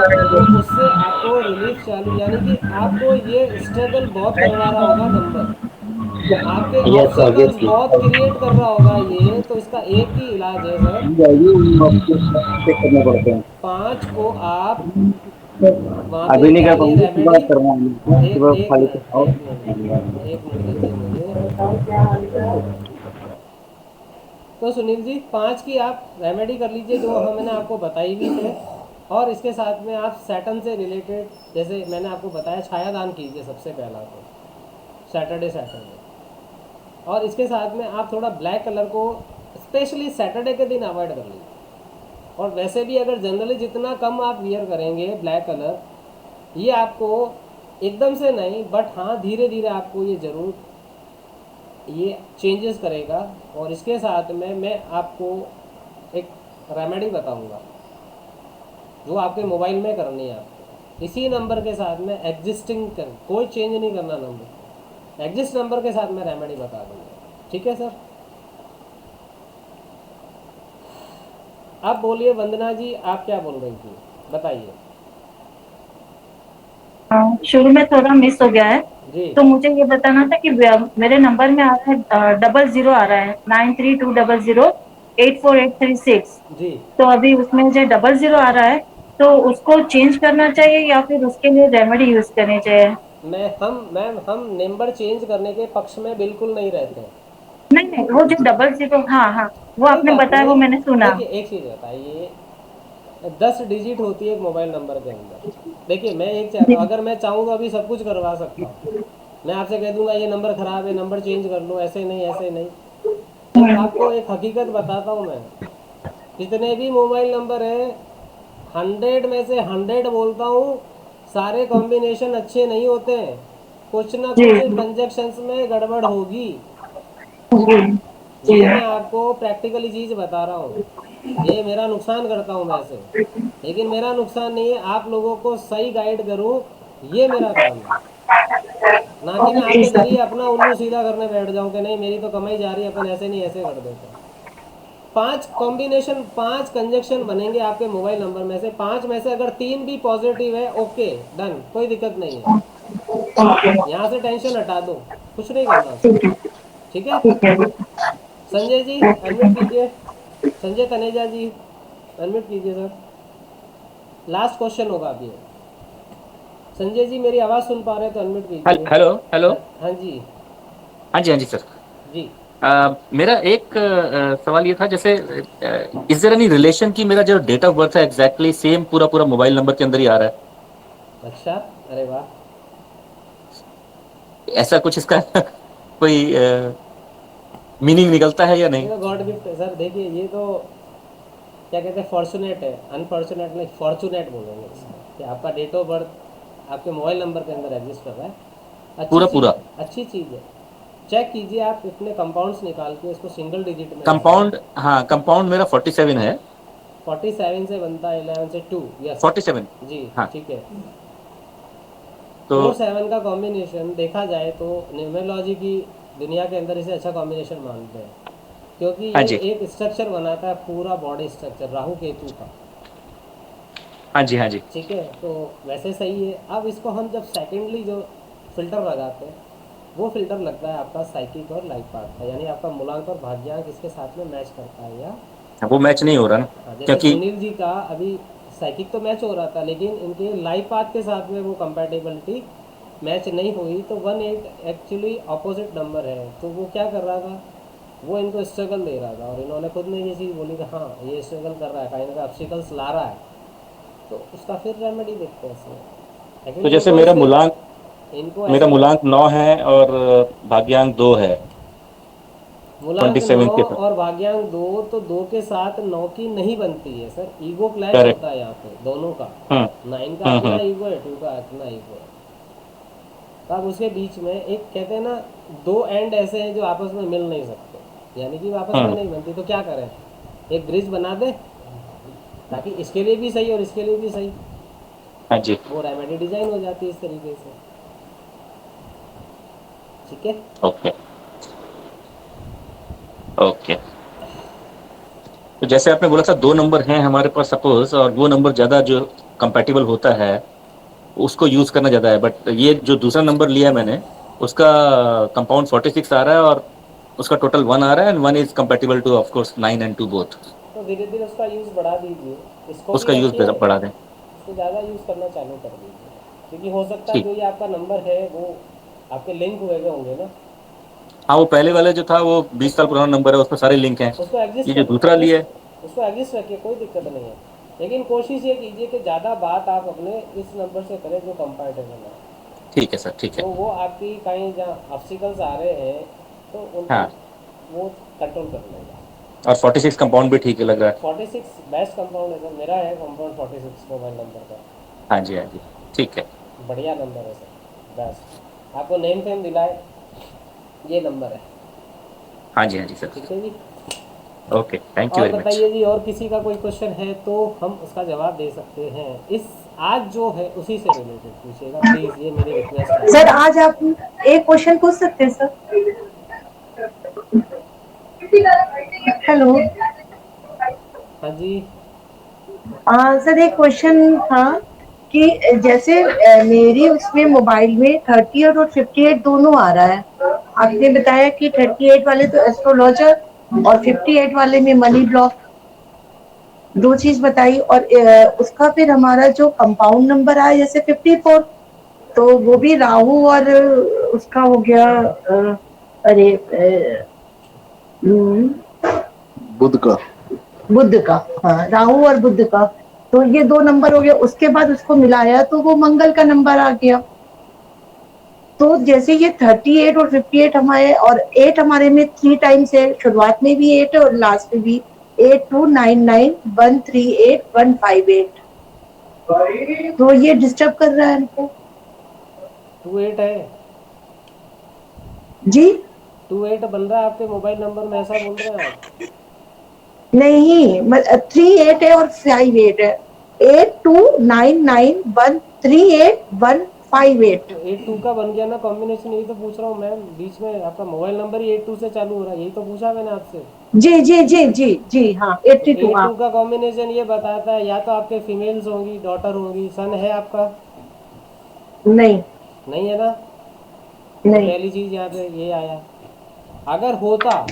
उससे आपको रिलीफ चालू, यानी कि आपको ये स्ट्रगल बहुत करवा रहा होगा नंबर, आपके यस ऑब्स्टेकल्स ऑब्वियसली। बहुत क्रिएट कर रहा होगा ये। तो इसका एक ही इलाज है सर, चेक करने पड़ते हैं। 5 को आप वहाँ पे अभी नहीं कर जाइए पाऊंगी, रेमेडी। सुबह करवाऊंगी, सुबह एक खाली मिनट, आओ। एक मिनट दीजिए मुझे। तो सुनील जी 5 की आप रेमेडी कर लीजिए, जो मैंने आपको बताई भी है। और इसके साथ में आप सैटर्न से रिलेटेड, जैसे मैंने आपको बताया, छायादान कीजिए सबसे पहला तो सैटरडे सैटरडे। और इसके साथ में आप थोड़ा ब्लैक कलर को स्पेशली सैटरडे के दिन अवॉइड कर लीजिए। और वैसे भी अगर जनरली जितना कम आप वियर करेंगे ब्लैक कलर, ये आपको एकदम से नहीं, बट हाँ धीरे धीरे आपको ये ज़रूर ये चेंजेस करेगा। और इसके साथ में मैं आपको एक रेमेडी बताऊंगा जो आपके मोबाइल में करनी है आपको। इसी नंबर के साथ में एग्जिस्टिंग कर, कोई चेंज नहीं करना नंबर, एग्जिस्ट नंबर के साथ मैं रेमेडी बता दूंगा। ठीक है सर? अब बोलिए वंदना जी, आप क्या बोल रही थी, बताइए। शुरू में थोड़ा मिस हो गया है। जी तो मुझे ये बताना था कि मेरे नंबर में आ रहा है 00 आ रहा है, 93200829। 84836, जी। तो अभी उसमें मुझे 00 आ रहा है, तो उसको चेंज करना चाहिए या फिर उसके लिए रेमेडी यूज करनी चाहिए? मैम हम नंबर चेंज करने के पक्ष में बिल्कुल नहीं रहते हैं। नहीं नहीं, वो जो 00, हाँ हाँ, वो कोई आपने बात बताया, वो नहीं। मैंने सुना। देखिए एक चीज़ बताइए, 10 डिजिट होती है एक मोबाइल नंबर के अंदर। देखिए मैं एक चाहता हूँ, अगर मैं चाहूँ तो अभी सब कुछ करवा सकता हूँ। मैं आपसे कह दूंगा ये नंबर ख़राब है, नंबर चेंज कर लो, ऐसे नहीं ऐसे नहीं। जब आपको एक हकीकत बताता हूँ मैं, जितने भी मोबाइल नंबर हैं 100 में से 100 बोलता हूँ, सारे कॉम्बिनेशन अच्छे नहीं होते हैं। कुछ ना जी कुछ ट्रांजेक्शन्स में गड़बड़ होगी। जी जी ये मैं आपको प्रैक्टिकली चीज़ बता रहा हूँ। ये मेरा नुकसान करता हूँ मैं ऐसे, लेकिन मेरा नुकसान नहीं है, आप लोगों को सही गाइड करूँ, ये मेरा काम है। ना कि मैं जी आपके सर। जरिए अपना उल्लू सीधा करने बैठ जाऊँ कि नहीं मेरी तो कमाई जा रही है, अपन ऐसे नहीं ऐसे कर देते हैं। 5 कॉम्बिनेशन, 5 कंजक्शन बनेंगे आपके मोबाइल नंबर में से, 5 में से अगर 3 भी पॉजिटिव है, ओके डन, कोई दिक्कत नहीं है। यहाँ से टेंशन हटा दो, कुछ नहीं करना उसमें। ठीक है ठीक है। ठीक है। संजय जी अनम्यूट कीजिए, संजय कनेजा जी अनम्यूट कीजिए सर। लास्ट क्वेश्चन होगा अभी। संजय जी मेरी आवाज़ सुन पा रहे हैं तो अनम्यूट कीजिए। Hello hello. हाँ जी। हाँ जी सर। जी मेरा एक सवाल ये था, जैसे इज देयर एनी रिलेशन कि मेरा जो डेट ऑफ बर्थ है एग्जैक्टली सेम पूरा पूरा मोबाइल नंबर के अंदर ही आ रहा है? अच्छा, अरे वाह। ऐसा कुछ इसका कोई मीनिंग निकलता है या ये नहीं? तो गॉड गिफ्ट है सर। देखिए ये तो क्या कहते हैं, फॉर्चुनेट है, अनफॉर्चुनेट नहीं, फॉर्चुनेट बोलेंगे इसको, कि आपका डेट ऑफ बर्थ आपके मोबाइल नंबर के अंदर एग्जिस्ट कर रहा है। अच्छी पूरा चीज़, पूरा अच्छी चीज़ है। चेक कीजिए आप इतने कंपाउंड्स निकाल के इसको सिंगल डिजिट में लाइए। कंपाउंड, हाँ कंपाउंड मेरा 47 है। 47 से बनता है 11 से 2, यस 47, जी हाँ। ठीक है। तो 4 7 का कॉम्बिनेशन देखा जाए तो न्यूमरोलॉजी की दुनिया के अंदर इसे अच्छा कॉम्बिनेशन मानते हैं, क्योंकि हाँ ये जी एक स्ट्रक्चर बनाता है पूरा बॉडी स्ट्रक्चर राहु केतु का। हाँ जी हाँ जी। ठीक है, तो वैसे सही है। अब इसको हम जब सेकेंडली जो फिल्टर लगाते हैं, वो फिल्टर लगता है आपका साइकिक और लाइफ पाथ का, यानी आपका मूलांक और भाग्यांक इसके साथ में मैच करता है या वो मैच नहीं हो रहा ना, हाँ, जैसे क्योंकि सुनील जी का अभी साइकिक तो मैच हो रहा था, लेकिन इनके लाइफ पाथ के साथ में वो कंपैटिबिलिटी मैच नहीं हुई, तो 18 एक्चुअली अपोजिट नंबर है। तो वो क्या कर रहा था, वो इनको स्ट्रगल दे रहा था, और इन्होंने खुद ने ये चीज़ बोली कि हाँ ये स्ट्रगल कर रहा है, कहीं ना कहीं ऑब्स्टिकल्स ला रहा है, तो उसका फिर रेमेडी देखते हैं इसमें। तो एक्चुअली जैसे इनको मेरा ऐसे, मूलांक इनको मेरा ऐसे मूलांक 9 है और भाग्यांक 2 है, मूलांक 9 27 के साथ। और भाग्यांक 2, तो 2 के साथ 9 की नहीं बनती है सर, ईगो क्लैश करेक्ट। होता है यहाँ पे दोनों का। हम्म 9 का अपना हम्म। ईगो है, 2 का अपना ईगो है। तो अब उसके बीच में एक कहते हैं ना, दो एंड ऐसे हैं जो आपस में मिल नहीं सकते, यानी कि वो आपस में हम्म। नहीं बनती, तो क्या करें, एक ब्रिज बना दे ताकि इसके लिए भी सही और इसके लिए भी सही, हाँ जी। वो रेमेडी डिजाइन हो जाती है इस तरीके से। ठीक है। Okay okay. तो जैसे आपने बोला था 2 नंबर हैं हमारे पास सपोज, और वो नंबर ज़्यादा जो कंपैटिबल होता है उसको यूज करना ज़्यादा है, बट ये जो दूसरा नंबर लिया है मैंने उसका कंपाउंड 46 आ रहा है, और उसका टोटल 1 आ रहा है, and 1 is compatible two of course 9 and 2 both. तो धीरे धीरे उसका यूज़ बढ़ा दीजिए, इसको भी उसका यूज रखिए, बढ़ा दें। इसको ज़्यादा यूज़ करना चालू कर दीजिए, क्योंकि हो सकता है ठीक। जो ये आपका नंबर है वो आपके लिंक हुए हुए होंगे ना। हाँ, वो पहले वाले जो था वो 20 साल पुराना नंबर है, उसमें सारे लिंक हैं। उसको ये एग्जिस्ट जो दूसरा लिया है, उसको एग्जिस्ट रखिए, कोई दिक्कत नहीं है, लेकिन कोशिश ये कीजिए कि ज़्यादा बात आप अपने इस नंबर से करें जो कंपैटिबल है। ठीक है सर, ठीक तो है। वो आपकी कहीं जहाँ ऑब्स्टिकल्स आ रहे हैं तो उनको हाँ, वो कंट्रोल कर लेगा। और 46 कंपाउंड भी ठीक है लग रहा है। 46 बेस्ट कंपाउंड है सर, मेरा है कंपाउंड 46 मोबाइल नंबर का। हाँ जी हाँ जी, ठीक है। बढ़िया नंबर है सर, बेस्ट। आपको नेम फेम दिलाए ये नंबर है। हाँ जी हाँ जी सर। ठीक है जी। ओके, थैंक यू और वेरी मच। बताइए जी, और किसी का कोई क्वेश्चन है तो हम उसका जवाब दे सकते हैं। इस आज जो है उसी से रिलेटेड पूछिएगा प्लीज़, ये मेरी रिक्वेस्ट है। सर आज आप एक क्वेश्चन पूछ सकते हैं सर? हेलो। हाँ जी। सर एक क्वेश्चन था कि जैसे मेरी उसमें मोबाइल में 38 और 58 दोनों आ रहा है। आपने बताया कि 38 वाले तो एस्ट्रोलॉजर और 58 वाले में मनी ब्लॉक, दो चीज बताई। और उसका फिर हमारा जो कंपाउंड नंबर आया जैसे 54, तो वो भी राहु और उसका हो गया अरे बुध का। बुध का, हाँ राहु और बुध का, तो ये दो नंबर हो गया। उसके बाद उसको मिलाया तो वो मंगल का नंबर आ गया। तो जैसे ये 38 और 58 हमारे, और 8 हमारे में 3 टाइम्स है, शुरुआत में भी 8 है और लास्ट में भी 8299138158, तो ये डिस्टर्ब कर रहा है हमको 28 है, जी। 28 बन रहा है आपके मोबाइल नंबर में, ऐसा बोल रहे हैं आप? नहीं 38 है और 58 है, 8299138158। तो 82 का बन गया ना कॉम्बिनेशन, यही तो पूछ रहा हूँ मैम। बीच में आपका मोबाइल नंबर ही 82 से चालू हो रहा है, यही तो पूछा मैंने आपसे। जी जी जी जी जी हाँ, तो 82 हाँ। 82 का कॉम्बिनेशन ये बताता है या तो आपके फीमेल्स होंगी, डॉटर होंगी। सन है आपका? नहीं नहीं है ना? तो नहीं पहली चीज़ यहाँ पे ये आया। अगर होता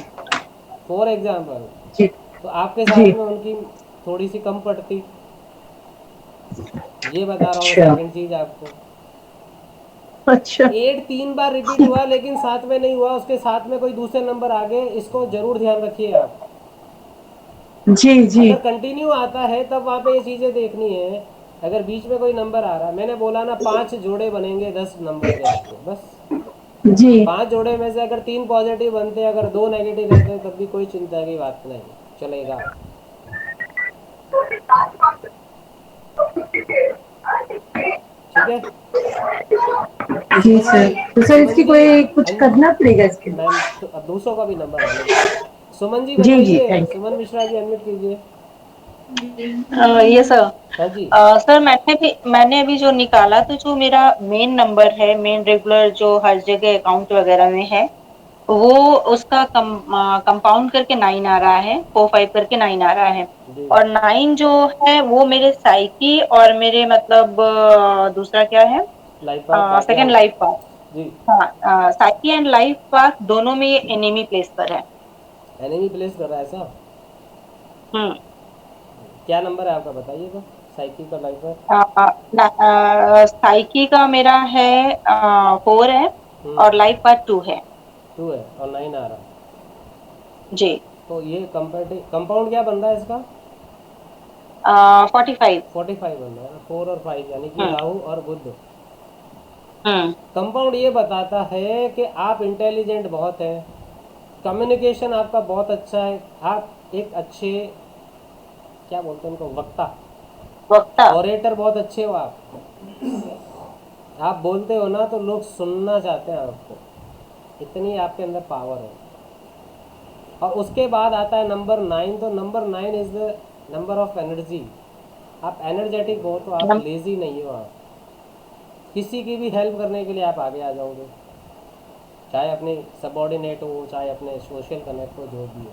फॉर एग्जाम्पल, जी तो आपके जी। साथ में उनकी थोड़ी सी कम पड़ती, ये बता रहा हूँ। अच्छा सेकंड चीज़ आपको, अच्छा 8 3 बार रिपीट हुआ लेकिन साथ में नहीं हुआ, उसके साथ में कोई दूसरे नंबर आ गए, इसको जरूर ध्यान रखिए आप। जी जी। अगर कंटिन्यू आता है तब वहाँ पे ये चीज़ें देखनी है। अगर बीच में कोई नंबर आ रहा है, मैंने बोला ना 5 जोड़े बनेंगे 10 नंबर के आपके, बस जी 5 जोड़े में से अगर 3 पॉजिटिव बनते, अगर 2 नेगेटिव रहते तब भी कोई चिंता की बात नहीं, चलेगा। ठीक है। जी सुमन सर, जी, तो सर सुमन इसकी जी कोई कुछ करना पड़ेगा इसके लिए? मैम तो अब दूसरों का भी नंबर आने दो। सुमन जी जी जी बताइए, थैंक सुमन मिश्रा जी अनम्यूट कीजिए। ये सर। हाँ जी। सर मैंने अभी जो निकाला, तो जो मेरा मेन नंबर है, मेन रेगुलर जो हर जगह अकाउंट वगैरह में है, वो उसका कंपाउंड करके 9 आ रहा है, 4 5 करके 9 आ रहा है। जी और 9 जो है वो मेरे साइकी और मेरे मतलब दूसरा क्या है, लाइफ पाथ सेकंड भाग्य। Life path. जी। हाँ, साइकी एंड लाइफ पाथ दोनों में ये एनिमी प्लेस पर है। एनिमी प्लेस कर रहा है ऐसा? हम्म। क्या नंबर है आपका बताइए तो, साइकिल का लाइफ पाथ। साइकी का मेरा है 4 है, और लाइफ पाथ 2 है। 2 है और 9 आ रहा है। जी। तो ये कंपाउंड क्या बन रहा है इसका? 45। 45 बन रहा है ना, 4 और 5 यानी कि हम्म राहु और बुध। हम्म कंपाउंड ये बताता है कि आप इंटेलिजेंट बहुत हैं, कम्युनिकेशन आपका बहुत अच्छा है, आप एक अच्छे, क्या बोलते हैं उनको, वक्ता, वक्ता। ऑरेटर बहुत अच्छे हो आप बोलते हो ना तो लोग सुनना चाहते हैं आपको, इतनी आपके अंदर पावर है। और उसके बाद आता है नंबर 9, तो number 9 is the number of energy. आप एनर्जेटिक बहुत हो, आप नम, लेज़ी नहीं हो। आप किसी की भी हेल्प करने के लिए आप आगे आ जाओगे, चाहे अपने सबॉर्डिनेट हो, चाहे अपने सोशल कनेक्ट हो, जो भी हो।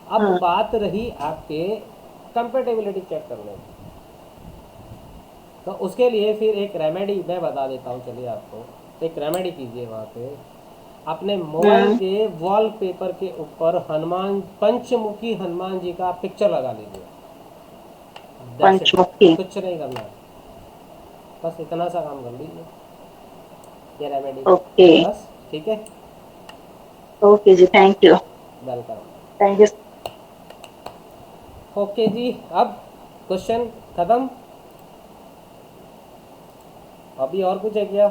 अब हम्म बात रही आपके कंपेटेबिलिटी चेक करने की, तो उसके लिए फिर एक रेमेडी मैं बता देता हूँ। चलिए आपको एक रेमेडी कीजिए, वहाँ पे अपने मोबाइल हम्म। के वॉलपेपर के ऊपर हनुमान, पंचमुखी हनुमान जी का पिक्चर लगा लीजिए। दैट्स इट, पंचमुखी। कुछ नहीं करना है, बस इतना सा काम कर लीजिए, ये रेमेडी ओके। बस। ठीक है, ओके जी, thank you. Welcome. Thank you. Okay जी, अब क्वेश्चन खत्म। अभी और कुछ है क्या?